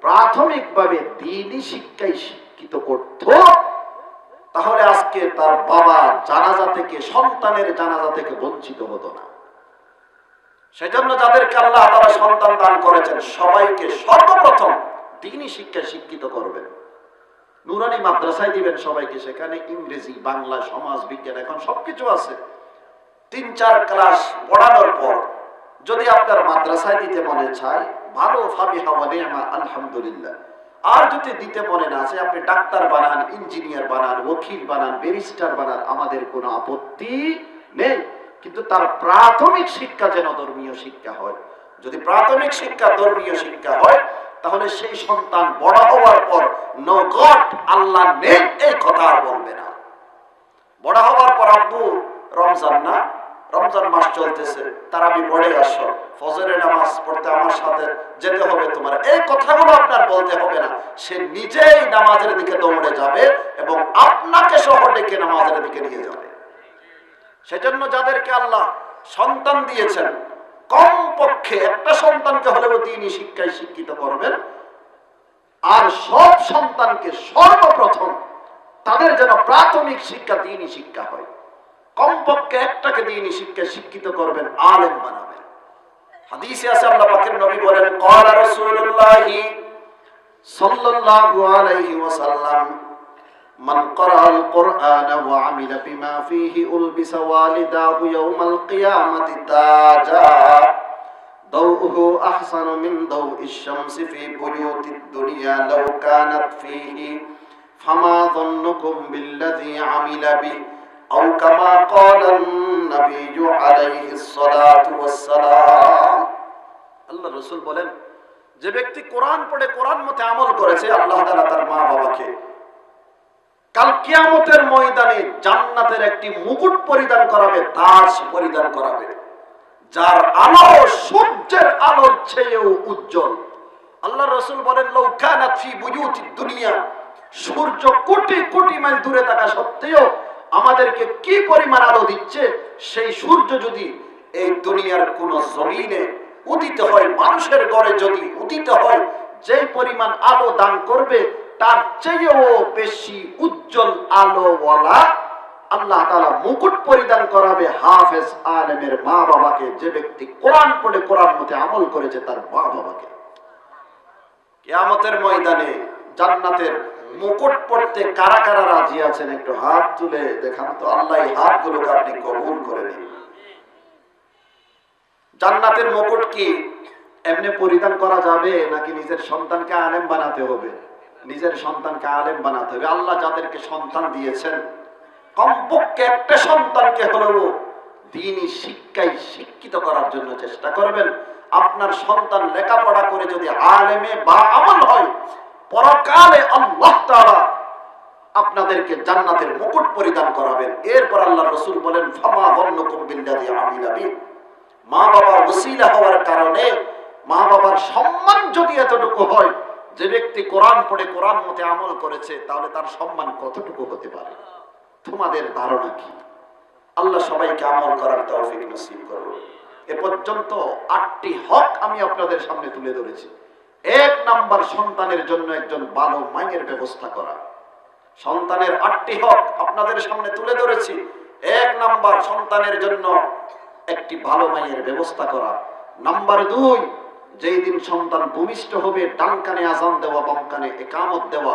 প্রাথমিকভাবে দ্বীনি শিক্ষায় শিক্ষিত করত, তাহলে আজকে তার বাবা জানাজা থেকে, সন্তানের জানাজা থেকে বঞ্চিত হতো না। সেজন্য যাদেরকে আল্লাহ তাআলা সন্তান দান করেছেন, সবাইকে সর্বপ্রথম দ্বীনি শিক্ষায় শিক্ষিত করবেন। নুরানি মাদ্রাসায় দিবেন সবাইকে, সেখানে ইংরেজি, বাংলা, সমাজ বিজ্ঞান, এখন সবকিছু আছে। 3-4 ক্লাস পড়ানোর পর যদি আপনার মাদ্রাসায় দিতে মনে চায়, ভালো, ফাবিহা ওয়া নি'মা, আলহামদুলিল্লাহ। আর যদি দিতে মনে না চায়, আপনি ডাক্তার বানান, ইঞ্জিনিয়ার বানান, ওকিল বানান, ব্যারিস্টার বানান, আমাদের কোনো আপত্তি নেই। কিন্তু তার প্রাথমিক শিক্ষা যেন ধর্মীয় শিক্ষা হয়। যদি প্রাথমিক শিক্ষা ধর্মীয় শিক্ষা হয়, তাহলে সেই সন্তান বড় হওয়ার পর নো গড, আল্লাহ নেই, এই কথা আর বলবে না। বড় হওয়ার পর আব্বু রমজান না, রমজান মাস চলতেছে, তারাবি পড়ে আসো, ফজরের নামাজ পড়তে আমার সাথে যেতে হবে তোমার, এই কথাগুলো আপনার বলতে হবে না। সে নিজেই নামাজের দিকে দৌড়ে যাবে এবং আপনাকে সহ ডেকে নামাজের দিকে নিয়ে যাবে। সেজন্য যাদেরকে আল্লাহ সন্তান দিয়েছেন, কমপক্ষে একটা সন্তানকে হলেও দ্বীনি শিক্ষায় শিক্ষিত করবেন। আর সব সন্তানকে সর্বপ্রথম তাদের যেন প্রাথমিক শিক্ষা দ্বীনি শিক্ষা হয়। কমপক্ষে একটাকে দ্বীনি শিক্ষায় শিক্ষিত করবেন, আলেম বানাবেন। হাদিসে আছে, আল্লাহ পাকের নবী বলেন, ক্বালা রাসূলুল্লাহি সাল্লাল্লাহু আলাইহি ওয়াসাল্লাম, মান ক্বারাআল কুরআনা ওয়া আমিলা বিমা ফীহি উলবিসা ওয়ালিদাহু ইয়াওমাল কিয়ামাতি তাজা দাউহু আহসানু মিন দাউইশ শামসি ফী বুয়ুতিদ দুনিয়া লাউ কানাত ফীহি ফামা যান্নুকুম বিল্লাযী আমিলা বিহি আও কামা ক্বালান নাবিয়্যু আলাইহিস সালাতু ওয়াস সালাম। আল্লাহ রাসূল বলেন, যে ব্যক্তি কোরআন পড়ে কোরআন মতে আমল করেছে, আল্লাহ তাআলা তার মা বাবাকে কাল কিয়ামতের ময়দানে জান্নাতের একটি মুকুট পরিধান করাবে, তাজ পরিধান করাবে, যার আলো সূর্যের আলোর চেয়েও উজ্জ্বল। আল্লাহ রাসূল বলেন, লাউ কানাত ফী বুয়ুতিদ দুনিয়া, সূর্য কোটি কোটি মাইল দূরে থাকা সত্ত্বেও আমাদেরকে কি পরিমাণ আলো দিচ্ছে, সেই সূর্য যদি এই দুনিয়ার কোন জমিনে উদিত হয়, মানুষের ঘরে যদি উদিত হয়, যে পরিমাণ আলো দান করবে, তার চেয়েও বেশি উজ্জ্বল আলোওয়ালা আল্লাহ তাআলা মুকুট পরিধান করাবে হাফেজ আলেমের মা বাবাকে। যে ব্যক্তি কোরআন পড়ে কোরআন মতে আমল করেছে, তার মা বাবাকে কিয়ামতের ময়দানে জান্নাতের মুকুট পড়তে কারা কারা রাজি আছেন? একটু হাত তুলে দেখান তো। আল্লাহ এই হাতগুলোকে আপনি কবুল করে নিন। জান্নাতের মুকুট কি এমনি পরিধান করা যাবে, নাকি নিজের সন্তানকে আলেম বানাতে হবে? নিজের সন্তানকে আলেম বানাতে হবে। আল্লাহ যাদেরকে সন্তান দিয়েছেন, কমপক্ষে একটা সন্তানকে হলেও দ্বীনি শিক্ষায় শিক্ষিত করার জন্য চেষ্টা করবেন। আপনার সন্তান লেখাপড়া করে যদি আলেমে বা আমল হয়, পরকালে আল্লাহ তাআলা আপনাদেরকে জান্নাতের মুকুট পরিধান করাবেন। এরপর আল্লাহ রাসূল বলেন, ফামা যান্নুকুম বিল্লাযী আমিলা বিহি, মা বাবার ওসিলা হওয়ার কারণে মা বাবার সম্মান যদি এতটুকু হয়, যে ব্যক্তি কোরআন পড়ে কোরআন মতে আমল করেছে, তাহলে তার সম্মান কতটুকু হতে পারে? তোমাদের ধারণা কি? আল্লাহ সবাইকে আমল করার তৌফিক নসিব করুন। এ পর্যন্ত 8টি হক আমি আপনাদের সামনে তুলে ধরেছি। 1 নাম্বার, সন্তানের জন্য একজন ভালো মায়ের ব্যবস্থা করা। সন্তানের 8টি হক আপনাদের সামনে তুলে ধরেছি। 1 নাম্বার, সন্তানের জন্য একটি ভালো মায়ের ব্যবস্থা করা। নাম্বার 2, যেই দিন সন্তান ভূমিষ্ঠ হবে, ডান কানে আযান দেওয়া, বাম কানে ইকামত দেওয়া।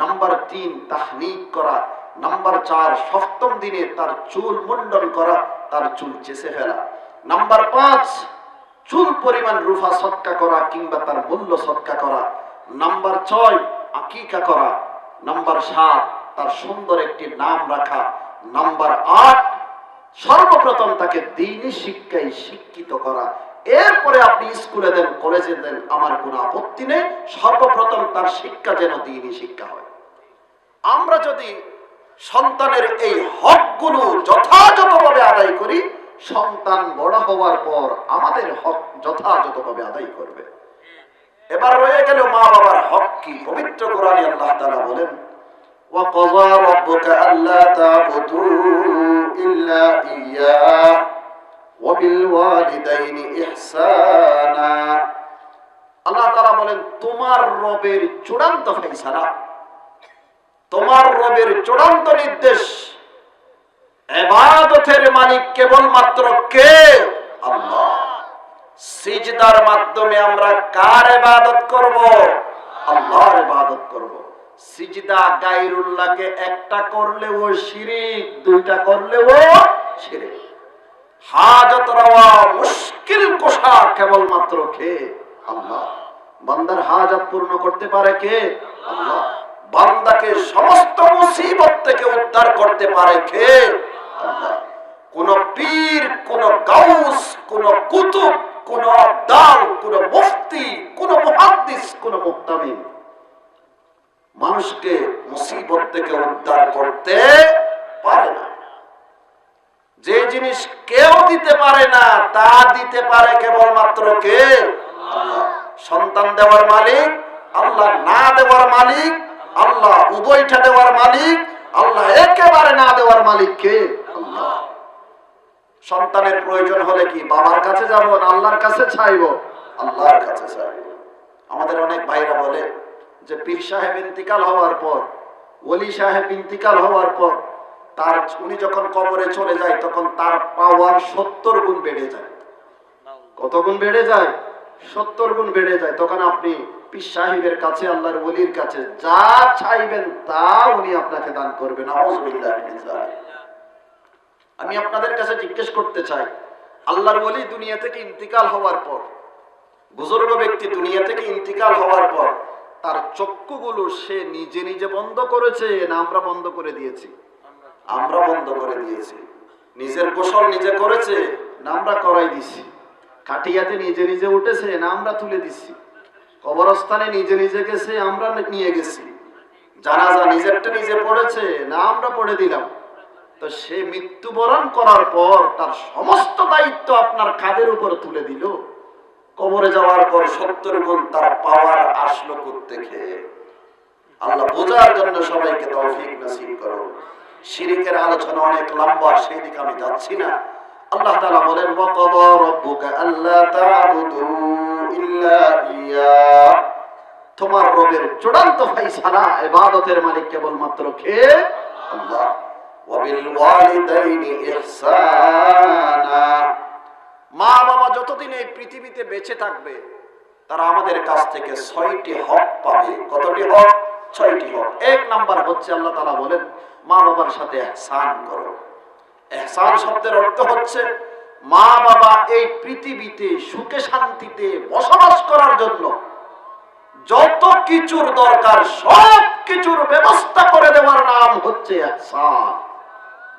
নাম্বার 3, তাহনিক করা। নাম্বার 4, সপ্তম দিনে তার চুল মুন্ডন করা, তার চুল চেঁচে ফেলা। নাম্বার 5, চুল পরিমাণ রুফা সদকা করা কিংবা তার মূল্য সদকা করা। নাম্বার 6, আকিকা করা। নাম্বার 7, তার সুন্দর একটি নাম রাখা। নাম্বার 8, সর্বপ্রথম তাকে দ্বীনি শিক্ষায় শিক্ষিত করা। এরপরে আপনি স্কুলে দেন, কলেজে দেন, আমার কোনো আপত্তি নেই। সর্বপ্রথম তার শিক্ষা যেন দ্বীনি শিক্ষা হয়। আমরা যদি সন্তানের এই হকগুলো যথাযথভাবে আদায় করি, সন্তান বড় হওয়ার পর আমাদের হক যথাযথভাবে আদায় করবে। এবার রয়ে গেল মা বাবার হক কি? পবিত্র কোরআনে আল্লাহ তাআলা বলেন, وقضى ربك ألا تعبدوا إلا إياه وبالوالدين إحسانا আল্লাহ তাআলা বলেন তোমার রবের চূড়ান্ত ফয়সালা, তোমার রবের চূড়ান্ত নির্দেশ, ইবাদতের মালিক কেবলমাত্র কে? আল্লাহ। সিজদার মাধ্যমে আমরা কার ইবাদত করব? আল্লাহর ইবাদত করব। সিজদা গায়রুল্লাহকে একটা করলেও শিরক, দুইটা করলেও শিরক। হাজত রওয়া, মুশকিল কোশা কেবলমাত্র কে? আল্লাহ। বান্দার হাজত পূর্ণ করতে পারে কে? আল্লাহ। বান্দাকে সমস্ত মুসিবত থেকে উদ্ধার করতে পারে কে? আল্লাহ। কোন পীর, কোন গাউস, কোন কুতুব, কোন আবদাল, কোন মুফতি, কোন মুহাদ্দিস, কোন মুক্তামিন মানুষকে মুসিবত থেকে উদ্ধার করতে পারে না। যে জিনিস কেউ দিতে পারে না তা দিতে পারে কেবলমাত্র কে? আল্লাহ। সন্তান দেওয়ার মালিক আল্লাহ, না দেওয়ার মালিক আল্লাহ, উভয়টা দেওয়ার মালিক আল্লাহ, একেবারে না দেওয়ার মালিক কে? আল্লাহ। সন্তানের প্রয়োজন হলে কি বাবার কাছে যাব না আল্লাহর কাছে চাইব? আল্লাহর কাছে চাইব। আমাদের অনেক ভাইরা বলে যে পীর সাহেব ইন্তিকাল হওয়ার পর, ওলি সাহেব ইন্তিকাল হওয়ার পর তার, উনি যখন কবরে চলে যায় তখন তার পাওয়ার 70 গুণ বেড়ে যায়। কত গুণ বেড়ে যায়? 70 গুণ বেড়ে যায়। তখন আপনি পীর সাহেবের কাছে, আল্লাহর ওলির কাছে যা চাইবেন তা উনি আপনাকে দান করবেন। আউযুবিল্লাহি মিন যালিক। আমি আপনাদের কাছে জিজ্ঞেস করতে চাই, আল্লাহর ওলি দুনিয়া থেকে ইন্তিকাল হওয়ার পর, বুজুর্গ ব্যক্তি দুনিয়া থেকে ইন্তিকাল হওয়ার পর তার চক্ষুগুলো সে নিজে নিজে বন্ধ করেছে না আমরা বন্ধ করে দিয়েছি? আমরা বন্ধ করে দিয়েছি। নিজের গোসল নিজে করেছে না আমরা করাই দিছি? খাটিয়াতে নিজে নিজে উঠেছে না আমরা তুলে দিছি? কবরস্থানে নিজে নিজে গেছে আমরা নিয়ে গেছি? জানাজা নিজেরটা নিজে পড়েছে না আমরা পড়ে দিলাম? তো সে মৃত্যুবরণ করার পর তার সমস্ত দায়িত্ব আপনার কাঁধের উপর তুলে দিল। কবরে যাওয়ার পর 70 গুণ তার পাওয়ার আসলো কোত্থেকে? আল্লাহ বোঝার জন্য সবাইকে তৌফিক নসিব করো। শিরকের আলোচনা অনেক লম্বা, সেই দিকে আমি যাচ্ছি না। আল্লাহ তাআলা বলেন ওয়াকাদা রাব্বুকা আল্লা তা'বুদু ইল্লা ইয়া, তোমার রবের চূড়ান্ত ফয়সালা, ইবাদতের মালিক কেবলমাত্র কে? আল্লাহ। ওয়াবিল ওয়ালিদাইনি ইহসানা, মা বাবা যতদিন এই পৃথিবীতে বেঁচে থাকবে তারা আমাদের কাছ থেকে 6টি হক পাবে। কতটি হক? 6টি হক। 1 নাম্বার হচ্ছে আল্লাহ তাআলা বলেন মা বাবার সাথে ইহসান করো। ইহসান শব্দের অর্থ হচ্ছে মা বাবা এই পৃথিবীতে সুখে শান্তিতে বসবাস করার জন্য যত কিছুর দরকার সব কিছুর ব্যবস্থা করে দেওয়ার নাম হচ্ছে ইহসান।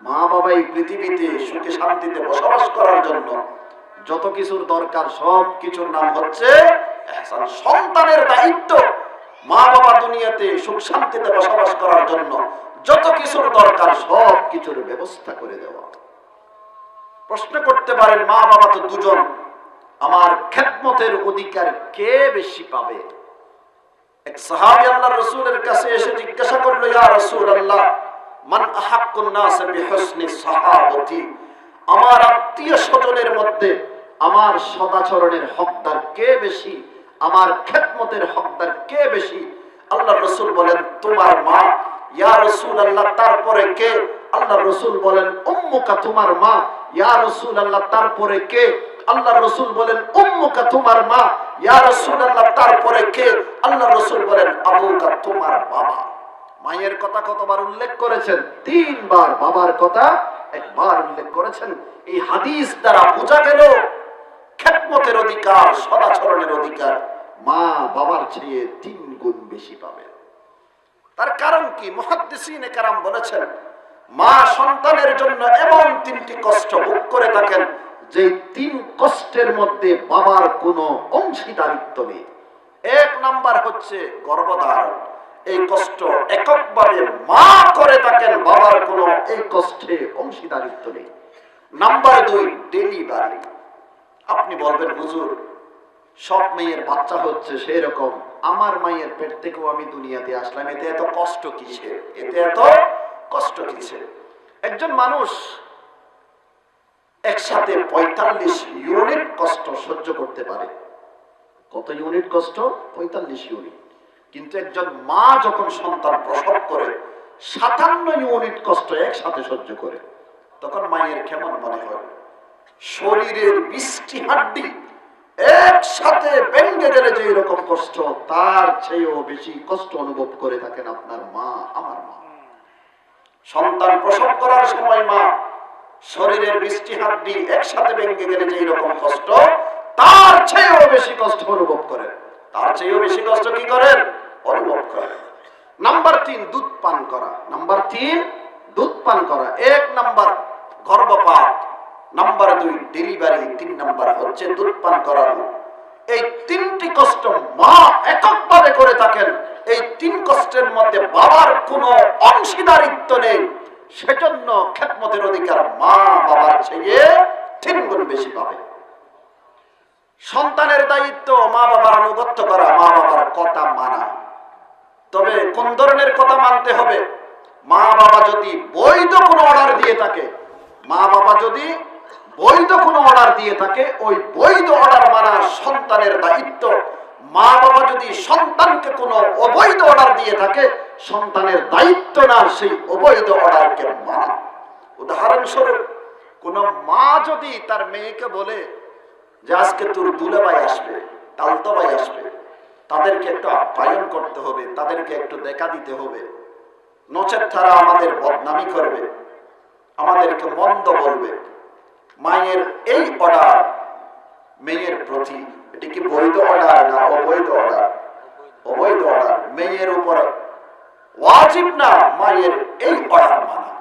মা বাবা এই পৃথিবীতে সুখে শান্তিতে বসবাস করার জন্য যত কিছুর দরকার সব কিছুর নাম হচ্ছে ইহসান। সন্তানের দায়িত্ব মা বাবা দুনিয়াতে সুখ শান্তিতে বসবাস করার জন্য যত কিছুর দরকার সব কিছুর ব্যবস্থা করে দেওয়া। প্রশ্ন করতে পারেন মা বাবা তো দুজন, আমার খেদমতের অধিকার কে বেশি পাবে? এক সাহাবী আল্লাহর রাসূলের কাছে এসে জিজ্ঞাসা করলো, ইয়া রাসূলুল্লাহ মান আহাক্কুন নাস বিহুসনি সাহাবতি, আমার আত্মীয় স্বজনের মধ্যে আমার সদাচরণের হকদার কে বেশি, আমার খেদমতের হকদার কে বেশি? আল্লাহর রাসূল বলেন তোমার মা। ইয়া রাসূলুল্লাহ তারপরে কে? আল্লাহর রাসূল বলেন উম্মুকা, তোমার মা। ইয়া রাসূলুল্লাহ তারপরে কে? আল্লাহর রাসূল বলেন উম্মুকা, তোমার মা। ইয়া রাসূলুল্লাহ তারপরে কে? আল্লাহর রাসূল বলেন আবুকা, তোমার বাবা। মায়ের কথা কতবার উল্লেখ করেছেন? 3 বার। বাবার কথা 1 বার উল্লেখ করেছেন। এই হাদিস দ্বারা বোঝা গেল খেদমতের অধিকার, সদাচরণের অধিকার মা বাবার চেয়ে 3 গুণ বেশি পাবে। তার কারণ কি? মুহাদ্দিসিনে কেরাম বলেছেন মা সন্তানের জন্য এমন 3টি কষ্ট ভোগ করে থাকেন যে 3 কষ্টের মধ্যে বাবার কোনো অংশীদারিত্ব নেই। 1 নাম্বার হচ্ছে গর্ভধারণ। এই কষ্ট এককভাবে মা করে থাকেন, বাবার কোনো এই কষ্টে অংশীদারিত্ব নেই। Number 2 delivery. আপনি বলবেন হুজুর সব মেয়ের বাচ্চা হচ্ছে সেই রকম আমার মায়ের পেট থেকেও আমি দুনিয়াতে আসলাম, এতে এত কষ্ট কিসের, এতে এত কষ্ট কিসের? একজন মানুষ একসাথে 45 ইউনিট কষ্ট সহ্য করতে পারে। কত ইউনিট কষ্ট? 45 ইউনিট। কিন্তু একজন মা যখন সন্তান প্রসব করে 57 ইউনিট কষ্ট একসাথে সহ্য করে, তখন মায়ের কেমন মনে হয়? শরীরের 20টি হাড্ডি একসাথে ভেঙে গেলে যে এরকম কষ্ট, তার চেয়েও বেশি কষ্ট অনুভব করে থাকেন আপনার মা, আমার মা। সন্তান প্রসব করার সময় মা শরীরের 20টি হাড্ডি একসাথে ভেঙে গেলে যে এরকম কষ্ট, তার চেয়েও বেশি কষ্ট অনুভব করেন। তার চেয়েও বেশি কষ্ট কি করেন? অনুভব করেন। নাম্বার 3, দুধ পান করা। নাম্বার 3, দুধ পান করা। 1 নাম্বার গর্ভপাত, নাম্বার 2 ডেলিভারি, 3 নাম্বার হচ্ছে দুধ পান করানো। এই 3টি কষ্ট মা এককভাবে করে থাকেন। এই 3 কষ্টের মধ্যে বাবার কোনো অংশীদারিত্ব নেই, সেজন্য খেদমতের অধিকার মা বাবার চেয়ে 3 গুণ বেশি পাবে। সন্তানের দায়িত্ব মা বাবার আনুগত্য করা, মা বাবার কথা মানা। তবে কোন ধরনের কথা মানতে হবে? মা বাবা যদি বৈধ কোনো অর্ডার দিয়ে থাকে, মা বাবা যদি বৈধ কোনো অর্ডার দিয়ে থাকে, ওই বৈধ অর্ডার মানা সন্তানের দায়িত্ব। মা বাবা যদি সন্তানকে কোনো অবৈধ অর্ডার দিয়ে থাকে, সন্তানের দায়িত্ব না সেই অবৈধ অর্ডারকে মানা। উদাহরণস্বরূপ, কোন মা যদি তার মেয়েকে বলে যে আজকে তোর দুলাভাই আসবে, তালতো ভাই আসবে, তাদেরকে একটু আপ্যায়ন করতে হবে, তাদেরকে একটু দেখা দিতে হবে, নচেত তারা আমাদের বদনামি করবে, আমাদেরকে মন্দ বলবে। মায়ের এই অর্ডার মেয়ের প্রতি, এটি কি বৈধ অর্ডার না অবৈধ অর্ডার? অবৈধ অর্ডার। মেয়ের উপর ওয়াজিব না মায়ের এই অর্ডার মানা।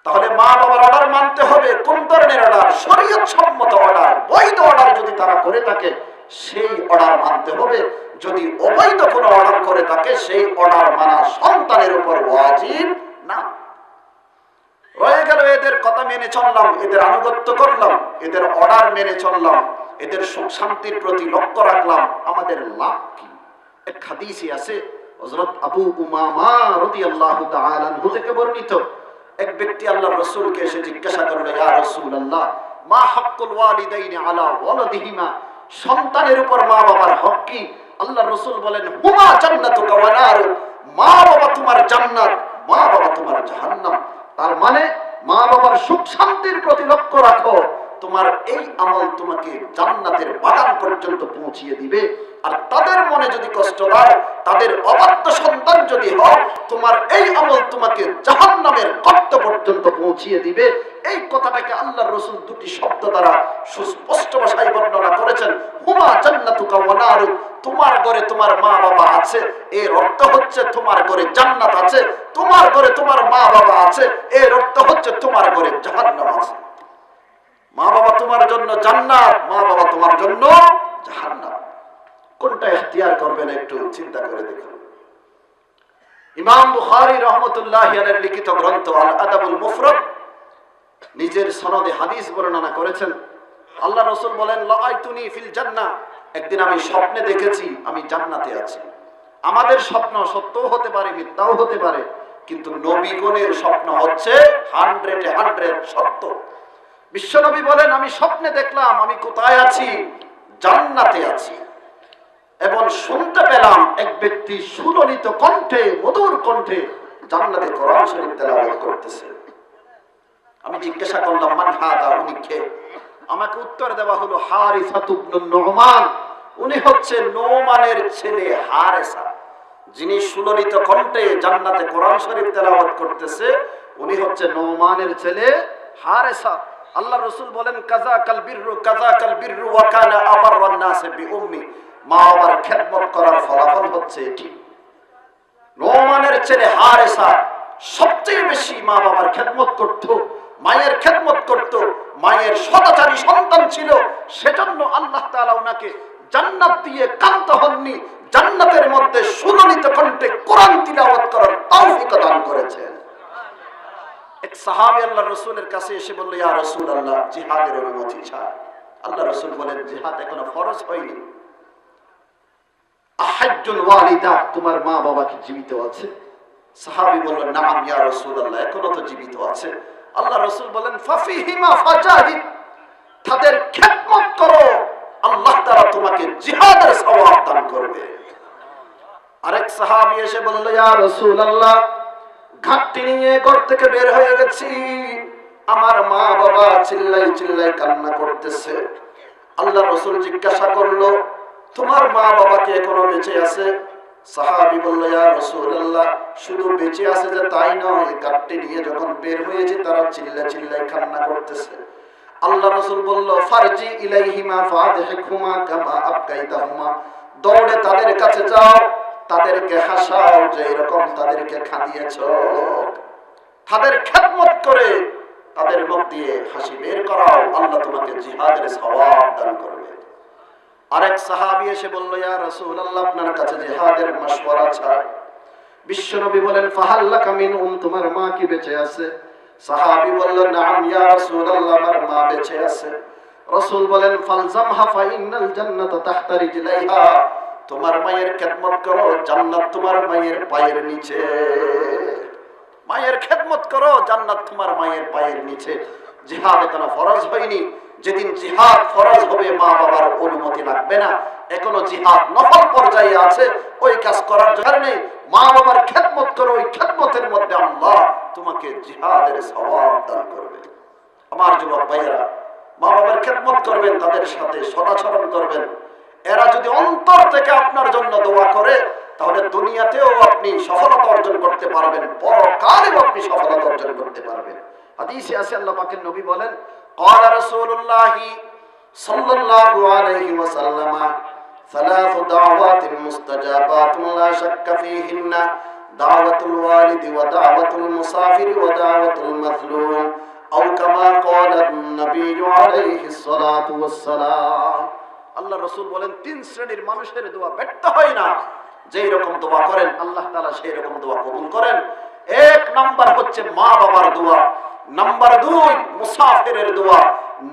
তাহলে মা বাবার অর্ডার মানতে হবে। কোন ধরনের অর্ডার? শরীয়ত সম্মত অর্ডার। বৈধ অর্ডার যদি তারা করে থাকে সেই অর্ডার মানতে হবে। যদি অবৈধ কোনো অর্ডার করে থাকে সেই অর্ডার মানা সন্তানের উপর ওয়াজিব না। রয়ে গেল এদের কথা মেনে চললাম, এদের আনুগত্য করলাম, এদের অর্ডার মেনে চললাম, এদের সুখ শান্তির প্রতি লক্ষ্য রাখলাম, আমাদের লাভ কি? এক হাদিসে আছে, হযরত আবু উমামা রাদিয়াল্লাহু তাআলা আনহু থেকে বর্ণিত, এক ব্যক্তি আল্লাহর রাসূলকে এসে জিজ্ঞাসা করল, ইয়া রাসূলুল্লাহ, মা হাক্কুল ওয়ালিদাইনি আলা ওয়ালাদিহিমা, সন্তানের উপর মা বাবার হক কি? আল্লাহর রাসূল বলেন, হুমা জান্নাতুকা ওয়া নারু, মা বাবা তোমার জান্নাত, মা বাবা তোমার জাহান্নাম। তার মানে মা বাবার সুখ শান্তির প্রতি লক্ষ্য রাখো, তোমার এই আমল তোমাকে জান্নাতের বাগান পর্যন্ত পৌঁছিয়ে দিবে। আর তাদের মনে যদি কষ্ট দেয়, তাদের অবাধ্য সন্তান যদি হয়, তোমার এই আমল তোমাকে জাহান্নামের গর্ত পর্যন্ত পৌঁছিয়ে দিবে। এই কথাটাকে আল্লাহর রাসূল 2টি শব্দ দ্বারা সুস্পষ্ট ভাষায় বর্ণনা করেছেন, হুমা জান্নাতুকা ওয়া নারু, তোমার ঘরে তোমার মা বাবা আছে, এর অর্থ হচ্ছে তোমার ঘরে জান্নাত আছে। তোমার ঘরে তোমার মা বাবা আছে, এর অর্থ হচ্ছে তোমার ঘরে জাহান্নাম আছে। মা বাবা তোমার জন্য জান্নাত, মা বাবা তোমার জন্য জাহান্নাম। কোনটা ইখতিয়ার করবেন একটু চিন্তা করে দেখুন। ইমাম বুখারী রাহমাতুল্লাহি আলাইহি লিখিত গ্রন্থ আল আদাবুল মুফরাদ নিজের সনদে হাদিস বর্ণনা করেছেন। আল্লাহ রাসূল বলেন, লাআইতুনি ফিল জান্নাহ, একদিন আমি স্বপ্নে দেখেছি আমি জান্নাতে আছি। আমাদের স্বপ্ন সত্যও হতে পারে, মিথ্যাও হতে পারে, কিন্তু নবীগণের স্বপ্ন হচ্ছে 100 সত্য। বিশ্বনবী বলেন, আমি স্বপ্নে দেখলাম আমি কোথায় আছি? জান্নাতে আছি। এবং শুনতে পেলাম এক ব্যক্তি সুললিত কণ্ঠে, মধুর কণ্ঠে জান্নাতে কোরআন শরীফ তেলাওয়াত করতেছে। আমি জিজ্ঞাসা করলাম, মান হাদা, উনি কে? আমাকে উত্তর দেওয়া হলো, হারিসা ইবনে নুমান, উনি হচ্ছে নোমানের ছেলে হারেসা। যিনি সুললিত কণ্ঠে জান্নাতে কোরআন শরীফ তেলাওয়াত করতেছে উনি হচ্ছে নোমানের ছেলে হারেসা। আল্লাহ রাসূল বলেন, কাযাকাল বিররু ওয়া কানা আবাররান নাস বিউম্মি, মা বাবার খেদমত করার ফলাফল হচ্ছে এটি। নোমানের ছেলে হারেসা সবচেয়ে বেশি মা বাবার খেদমত করত, মায়ের খেদমত করত, মায়ের সদাচারী সন্তান ছিল। সেজন্য আল্লাহ তাআলা ওনাকে জান্নাত দিয়ে কান্ত হননি, জান্নাতের মধ্যে সুললিত কণ্ঠে কোরআন তিলাওয়াত করার তৌফিক দান করেছেন। এক সাহাবী আল্লাহর রাসূলের কাছে এসে বলল, ইয়া রাসূলুল্লাহ, জিহাদের অনুমতি চাই। আল্লাহ রাসূল বলেন, জিহাদ এখনো ফরজ হয়নি। আহাজ্জুল ওয়ালিদা, তোমার মা বাবা কি জীবিত আছে? সাহাবী বললেন, নাম ইয়া রাসূলুল্লাহ, এখনো তো জীবিত আছে। আল্লাহ রাসূল বলেন, ফাফিহিমা ফাজাহিদ, তাদের খেদমত করো, আল্লাহ তাআলা তোমাকে জিহাদের সওয়াব দান করবে। আরেক সাহাবী এসে বলল, ইয়া রাসূলুল্লাহ, ঘাটতি নিয়ে ঘর থেকে বের হয়ে গেছি, আমার মা বাবা চিল্লাই চিল্লাই কান্না করতেছে। আল্লাহ রাসূল জিজ্ঞাসা করলো, তোমার মা বাবা কি এখনো বেঁচে আছে? সাহাবী বলল, ইয়া রাসূলুল্লাহ, শুধু বেঁচে আছে যে তাই নয়, ঘাটতি নিয়ে যখন বের হয়েছে তারা চিল্লা চিল্লাই কান্না করতেছে। আল্লাহ রাসূল বলল, ফারজি ইলাইহিমা ফাদহিকুমা কামা আবকাইতাহুমা, দৌড়ে তাদের কাছে যাও, তাদেরকে হাসাও যে এরকম তাদেরকে খাদিয়েছো। তাদের খেদমত করে তাদের মুখ দিয়ে হাসি বের করাও, আল্লাহ তোমাকে জিহাদের সওয়াব দান করবে। আরেক সাহাবী এসে বলল, ইয়া রাসূলুল্লাহ, আপনার কাছে জিহাদের মাশওয়ারা চাই। বিশ্বনবী বলেন, ফাহাল্লাকা মিনহুম, তোমার মা কি বেঁচে আছে? সাহাবী বলল, নাম ইয়া রাসূলুল্লাহ, আমার মা বেঁচে আছে। রাসূল বলেন, ফালজামহা ফাইন্নাল জান্নাতা তাহতা রিজলাইহা, তোমার মায়ের খেদমত করো, জান্নাত তোমার মায়ের পায়ের নিচে। মায়ের খেদমত করো, জান্নাত তোমার মায়ের পায়ের নিচে। জিহাদ এখনো ফরজ হয়নি, যেদিন জিহাদ ফরজ হবে মা বাবার অনুমতি লাগবে না। এখনো জিহাদ নফল পর্যায়ে আছে, ওই কাজ করার কারণে মা বাবার খেদমত করো, ওই খেদমতের মধ্যে আল্লাহ তোমাকে জিহাদের সওয়াব দান করবে। আমার যুবক ভাইয়েরা, মা বাবার খেদমত করবেন, তাদের সাথে সদাচরণ করবেন। এরা যদি অন্তর থেকে আপনার জন্য দোয়া করে, তাহলে দুনিয়াতেও আপনি সফলতা অর্জন করতে পারবেন, পরকালেও আপনি সফলতা অর্জন করতে পারবেন। হাদিসে আছে, আল্লাহ পাকের নবী বলেন, ক্বালা রাসূলুল্লাহ সাল্লাল্লাহু আলাইহি ওয়াসাল্লাম, সালাসু দাওয়াতিন মুস্তাজাবাতুন লা শাক্কা ফীহিন্না দাওয়াতুল ওয়ালিদি ওয়া দাওয়াতুল মুসাফিরি ওয়া দাওয়াতুল মাজলুম, আও কামা ক্বালা নবী আলাইহিস সালাতু ওয়াস সালাম। আল্লাহ রাসূল বলেন, তিন শ্রেণীর মানুষের দোয়া ব্যর্থ হয় না। যেই রকম দোয়া করেন আল্লাহ তাআলা সেই রকম দোয়া কবুল করেন। এক নাম্বার হচ্ছে মা বাবার দোয়া, নাম্বার 2 মুসাফিরের দোয়া,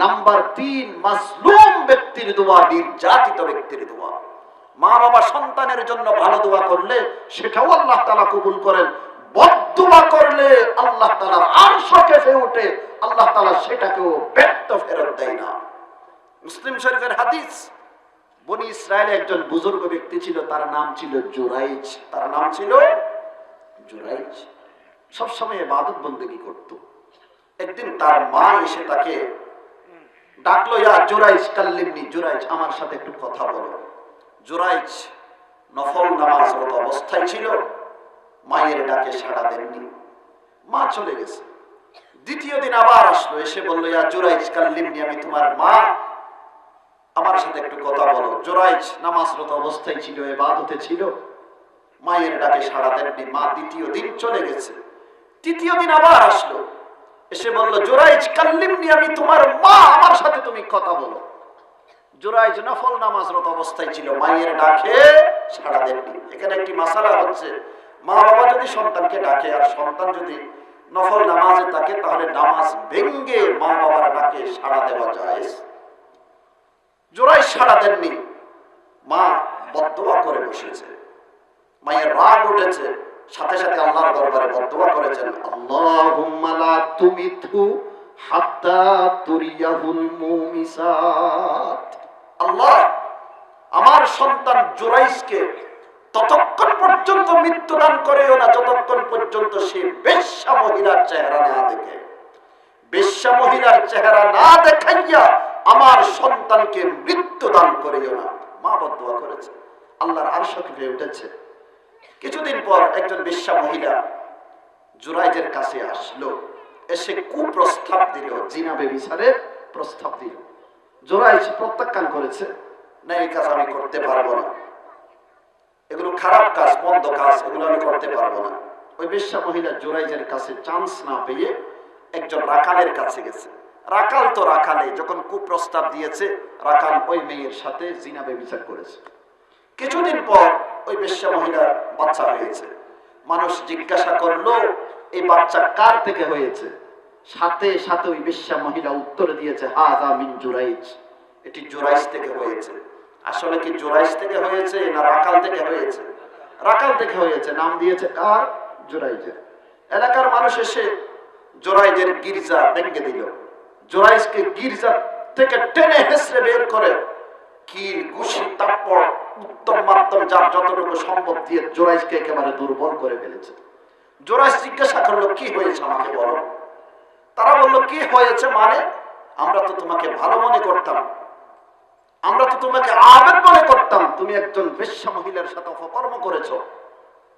নাম্বার 3 মাজলুম ব্যক্তির দোয়া, নির্যাতিত ব্যক্তির দোয়া। মা বাবা সন্তানের জন্য ভালো দোয়া করলে সেটাও আল্লাহ তাআলা কবুল করেন। বদদোয়া করলে আল্লাহ তাআলার আরশ কেঁপে ওঠে, আল্লাহ তাআলা সেটাকেও ব্যর্থ ফেরত দেয় না। মুসলিম শরীফের হাদিস, বনি ইসরায়েলে একজন বুজুর্গ ব্যক্তি ছিল, তার নাম ছিল জুরাইজ। তার নাম ছিল জুরাইজ। সবসময় ইবাদত বন্দেগী করত। একদিন তার মা এসে তাকে ডাকলো, ইয়া জুরাইজ কাল্লিমনি, জুরাইজ আমার সাথে একটু কথা বলো। জুরাইজ নফল নামাজরত অবস্থায় ছিল, মায়ের ডাকে সাড়া দেননি, মা চলে গেছে। দ্বিতীয় দিন আবার আসলো, এসে বলল, ইয়া জুরাইজ কাল্লিমনি, আমি তোমার মা, আমার সাথে একটু কথা বলো। জুরাইজ নামাজরত অবস্থায় ছিল, ইবাদতে ছিল, মায়ের ডাকে সাড়া দেননি, মা দ্বিতীয় দিন চলে গেছে। তৃতীয় দিন আবার আসলো, এসে বলল, জুরাইজ কাল্লিমনি, আমি তোমার মা, আমার সাথে তুমি কথা বলো। জুরাইজ নফল নামাজরত অবস্থায় ছিল, মায়ের ডাকে সাড়া দেননি। এখানে একটি মাসালা হচ্ছে, মা বাবা যদি সন্তানকে ডাকে আর সন্তান যদি নফল নামাজে থাকে, তাহলে নামাজ ভেঙ্গে মা বাবার ডাকে সাড়া দেওয়া যায়। জোরাই সাড়া দেননি, মা বদদোয়া করে বসেছে, মায়ের রাগ উঠেছে, সাথে সাথে আল্লাহর দরবারে বদদোয়া করেছেন, আল্লাহুম্মা লা তুমিতহু হাত্তা তুরিয়াহুল মুমিসাত। আল্লাহ, আমার সন্তান জুরাইজকে ততক্ষণ পর্যন্ত মৃত্যুদান করেও না যতক্ষণ পর্যন্ত সে বেশ্যা মহিলার চেহারা না দেখে। বেশ্যা মহিলার চেহারা না দেখাইয়া আমার সন্তানকে মৃত্যু দান করিও না। মা বদদোয়া করেছে, আল্লাহর আরশ কেঁপে উঠেছে। কিছুদিন পর একজন বেশ্যা মহিলা জুরাইজের কাছে আসলো, এসে কুপ্রস্তাব দিল, জিনা ব্যভিচারের প্রস্তাব দিল। জুরাইজ প্রত্যাখ্যান করেছে, না এই কাজ আমি করতে পারবো না, এগুলো খারাপ কাজ, মন্দ কাজ, এগুলো আমি করতে পারবো না। ওই বেশ্যা মহিলা জুরাইজের কাছে চান্স না পেয়ে একজন রাখালের কাছে গেছে। রাখাল তো রাখালে, যখন কুপ্রস্তাব দিয়েছে, রাখাল ওই মেয়ের সাথে জিনা ব্যভিচার করেছে। কিছুদিন পর ওই বেশ্যা মহিলার বাচ্চা হয়েছে। মানুষ জিজ্ঞাসা করলো, এই বাচ্চা কার থেকে হয়েছে? সাথে সাথে ওই বেশ্যা মহিলা উত্তর দিয়েছে, হাযা মিন জুরাইজ, এটি জুরাইজ থেকে হয়েছে। আসলে কি জোরাইশ থেকে হয়েছে না রাকাল থেকে হয়েছে? রাকাল থেকে হয়েছে। নাম দিয়েছে কার? জোরাইজের। এলাকার মানুষ এসে জোরাইজের গির্জা ভেঙে দিল। জোরাইজকে গির্জা থেকে টেনে হেসড়ে বের করে কিল, ঘুষি, তাপ্পড়, উত্তম মাধ্যম যার যতটুকু সম্ভব দিয়ে জোরাইজকে একেবারে দুর্বল করে ফেলেছে। জোরাইজ জিজ্ঞাসা করলো, কি হয়েছে আমাকে বলো। তারা বললো, কি হয়েছে মানে? আমরা তো তোমাকে ভালো মনে করতাম, আমরা তো তোমাকে আবেদ মনে করতাম। তুমি একজন বেশ্যা মহিলার সাথে অপকর্ম করেছো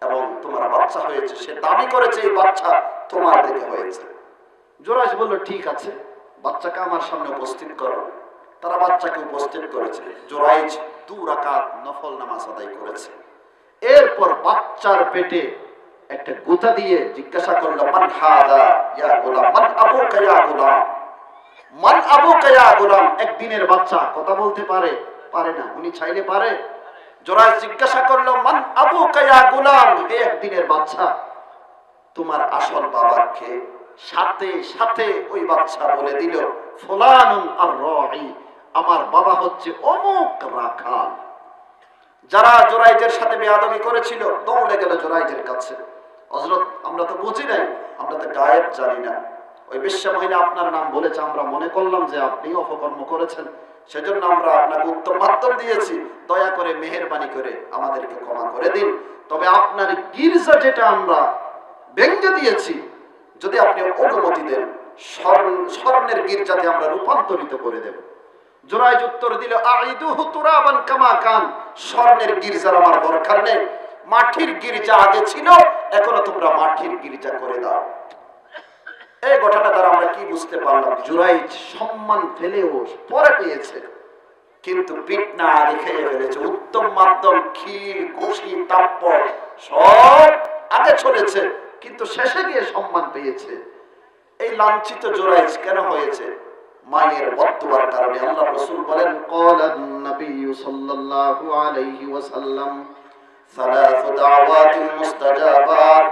এবং তোমার বাচ্চা হয়েছে। সে দাবি করেছে এই বাচ্চা তোমার দেখে হয়েছে। জোরাইজ বলল, ঠিক আছে, বাচ্চাকে আমার সামনে উপস্থিত করো। তারা বাচ্চাকে উপস্থিত করেছে। জোরাইজ 2 রাকাত নফল নামাজ আদায় করেছে। এরপর বাচ্চার পেটে একটা গুতা দিয়ে জিজ্ঞাসা করলো, মান হাদা ইয়া গোলাম, মান আবুকা ইয়া গোলাম, মান আবুকা ইয়া গোলাম। একদিনের বাচ্চা কথা বলতে পারে? পারে না। উনি চাইলে পারে? জোরাইজ জিজ্ঞাসা করলো, মান আবুকা ইয়া গোলাম, হে একদিনের বাচ্চা, তোমার আসল বাবাকে? সাথে সাথে ওই বাচ্চা বলে দিল, ফুলানুন আর-রাঈ, আমার বাবা হচ্ছে অমুক রাখাল। যারা জোরাইজের সাথে বেয়াদবি করেছিল দৌড়ে গেল জোরাইজের কাছে। হযরত, আমরা তো বুঝি নাই, আমরা তো গায়েব জানি না। ওই বেশ্যা মহিলা আপনার নাম বলেছে, আমরা মনে করলাম যে আপনি অপকর্ম করেছেন, সেজন্য আমরা আপনাকে উত্তম মাধ্যম দিয়েছি। দয়া করে মেহেরবানি করে আমাদেরকে ক্ষমা করে দিন। তবে আপনার গির্জা যেটা আমরা ভেঙে দিয়েছি, যদি আপনি অনুমতি দেন, স্বর্ণের গির্জাতে আমরা রূপান্তরিত করে দেব। জোরাইজ উত্তর দিল, আইদুহু তুরাবান কামা কান, স্বর্ণের গির্জার আমার দরকার নেই, মাটির গির্জা আগে ছিল, এখনো তোমরা মাটির গির্জা করে দাও। এই ঘটনা দ্বারা আমরা কি বুঝতে পারলাম? জোরাইজ সম্মান ফেলেও পরে পেয়েছে, কিন্তু পিঠ না আগে খেয়ে ফেলেছে। উত্তম মাধ্যম, খিল, ঘুষি, তাপ্পড় সব আগে চলেছে, কিন্তু শেষে গিয়ে সম্মান পেয়েছে। এই লাঞ্ছিত জোরাইজ কেন হয়েছে? মায়ের বদদুয়ার কারণে। আল্লাহ রাসূল বলেন, ক্বালান নবী সাল্লাল্লাহু আলাইহি ওয়াসাল্লাম, সালাসু দাওয়াতুল মুস্তাজাবাত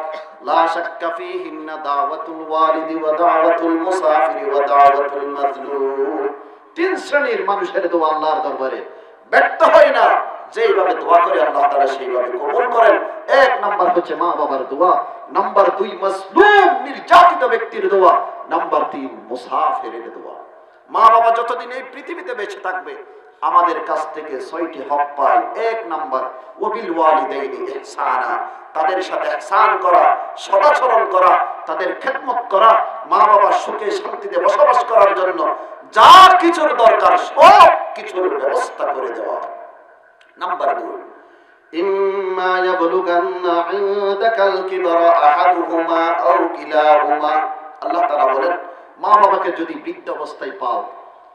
লা শাক্কা ফীহিন্না দাওয়াতুল ওয়ালিদি ওয়া দাওয়াতুল মুসাফিরি ওয়া দাওয়াতুল মাজলুম। 3 শ্রেণীর মানুষের দোয়া আল্লাহর দরবারে ব্যর্থ হয় না। যেইভাবে দোয়া করে আল্লাহ তাআলা সেইভাবে কবুল করেন। 1 নাম্বার হচ্ছে মা বাবার দোয়া, নাম্বার 2 মাজলুম নির্যাতিত ব্যক্তির দোয়া, নাম্বার 3 মুসাফিরের দোয়া। মা বাবা যতদিন এই পৃথিবীতে বেঁচে থাকবে আমাদের কাছ থেকে 6টি হক পায়। 1 নাম্বার ওয়াবিল ওয়ালিদাইনি ইহসানা, তাদের সাথে ইহসান করা, সদাচরণ করা, তাদের খেদমত করা, মা বাবার সুখে শান্তিতে বসবাস করার জন্য যা কিছুর দরকার সব কিছুর ব্যবস্থা করে দেওয়া। নাম্বার 2, ইম্মা ইয়াবলুগান্না ইনদাকাল কিবরা আহাদুহুমা আও কিলাহুমা। আল্লাহ তাআলা বলেন, মা বাবাকে যদি বৃদ্ধ অবস্থায় পাও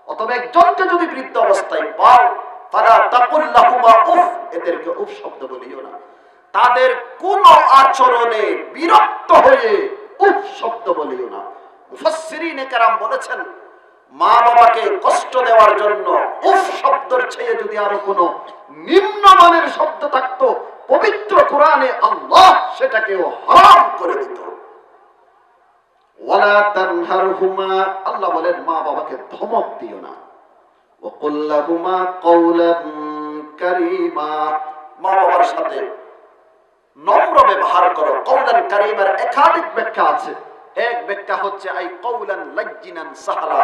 অথবা একজনকে যদি বৃদ্ধ অবস্থায় পাও, ফালা তাকুল লাহুমা উফ, এদেরকে উফ শব্দ বলিও না। তাদের কোন আচরণে বিরক্ত হয়ে উফ শব্দ বলিও না। মুফাসসিরিনে কেরাম বলেছেন, মা বাবাকে কষ্ট দেওয়ার জন্য উফ শব্দের চেয়ে যদি আরো কোনো নিম্নমানের শব্দ থাকতো, পবিত্র কোরআনে আল্লাহ সেটাকেও হারাম করে দিত। ওয়ালা তানহারহুমা, আল্লাহ বলেন মা বাবাকে ধমক দিও না। ওয়াকুল লাহুমা কওলান কারীমা, মা বাবার সাথে নম্র ব্যবহার করো। কওলান কারীমার একাধিক ব্যাখ্যা আছে। এক ব্যাখ্যা হচ্ছে আই কওলান লাজ্জিনান সাহলা,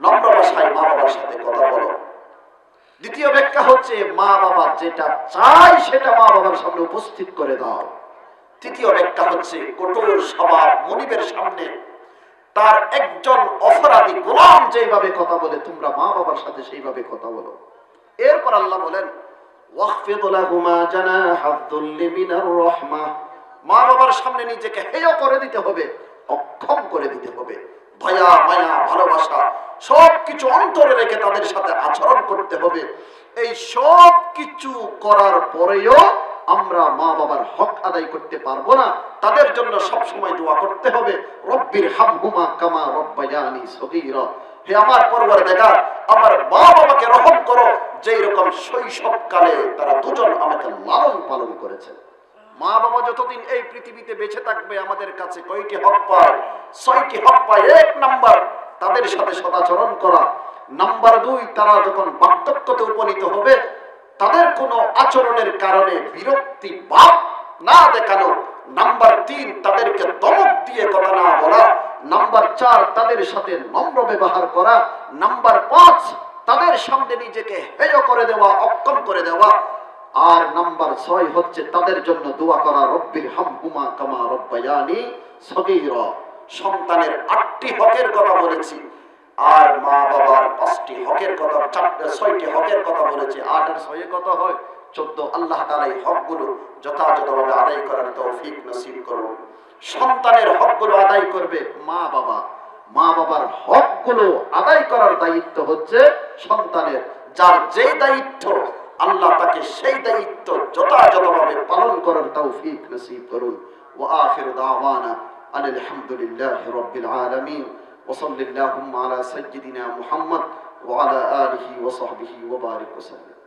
নম্র ভাষায় মা বাবার সাথে কথা বলো। দ্বিতীয় ব্যাখ্যা হচ্ছে মা বাবা যেটা চায় সেটা মা বাবার সামনে উপস্থিত করে দাও। তৃতীয় ব্যাখ্যা হচ্ছে কঠোর স্বভাব মনিবের সামনে তার একজন অপরাধী গোলাম যেভাবে কথা বলে তোমরা মা বাবার সাথে সেইভাবে কথা বলো। এরপর আল্লাহ বলেন, ওয়াখফিদ লাহুমা জানাহাদ-দুল্লি মিনার রাহমাহ, মা বাবার সামনে নিজেকে হেয় করে দিতে হবে, অক্ষম করে দিতে হবে। দয়া, মায়া, ভালোবাসা সবকিছু অন্তরে রেখে তাদের সাথে আচরণ করতে হবে। এই সব কিছু করার পরেও আমরা মা বাবার হক আদায় করতে পারবো না। তাদের জন্য সব সময় দোয়া করতে হবে, রব্বির হামহুমা কামা রব্বায়ানি সগীরা, হে আমার পরওয়ারদিগার, আমার মা বাবাকে রহম করো যেই রকম শৈশবকালে তারা দুজন আমাকে লালন পালন করেছে। মা বাবা যতদিন এই পৃথিবীতে বেঁচে থাকবে আমাদের কাছে কয়টি হক পায়? 6টি হক পায়। 1 নাম্বার তাদের সাথে সদাচরণ করা। নাম্বার 2, তারা যখন বার্ধক্যতে উপনীত হবে তাদের কোনো আচরণের কারণে বিরক্তি ভাব না দেখানো। নাম্বার 3, তাদেরকে ধমক দিয়ে কথা না বলা। নাম্বার 4, তাদের সাথে নম্র ব্যবহার করা। নাম্বার 5, তাদের সামনে নিজেকে হেয় করে দেওয়া, অক্ষম করে দেওয়া। আর নাম্বার 6 হচ্ছে তাদের জন্য দোয়া করা, রব্বির হামহুমা কামা রব্বায়ানি সগীরা। সন্তানের 8টি হকের কথা বলেছি, আর মা বাবার 5টি হকের কথা, 6টি হকের কথা বলেছি। 8 আর 6 কত হয়? 14। আল্লাহ তাআলা এই হকগুলো যথাযথভাবে আদায় করার তৌফিক নসিব করুন। সন্তানের হকগুলো আদায় করবে মা বাবা। মা বাবার হকগুলো আদায় করার দায়িত্ব হচ্ছে সন্তানের। যার যেই দায়িত্ব, আল্লাহ তাকে সেই দায়িত্ব যথাযথভাবে পালন করার তৌফিক নসিব করুন। ওয়া আখিরু দাওয়ানা আলহামদুলিল্লাহি রাব্বিল আলামিন। ওয়া সাল্লাল্লাহু আলা সাইয়্যিদিনা মুহাম্মদ ওয়া আলা আলিহি ওয়া সাহবিহি ওয়া বারিক ওয়া সাল্লাম।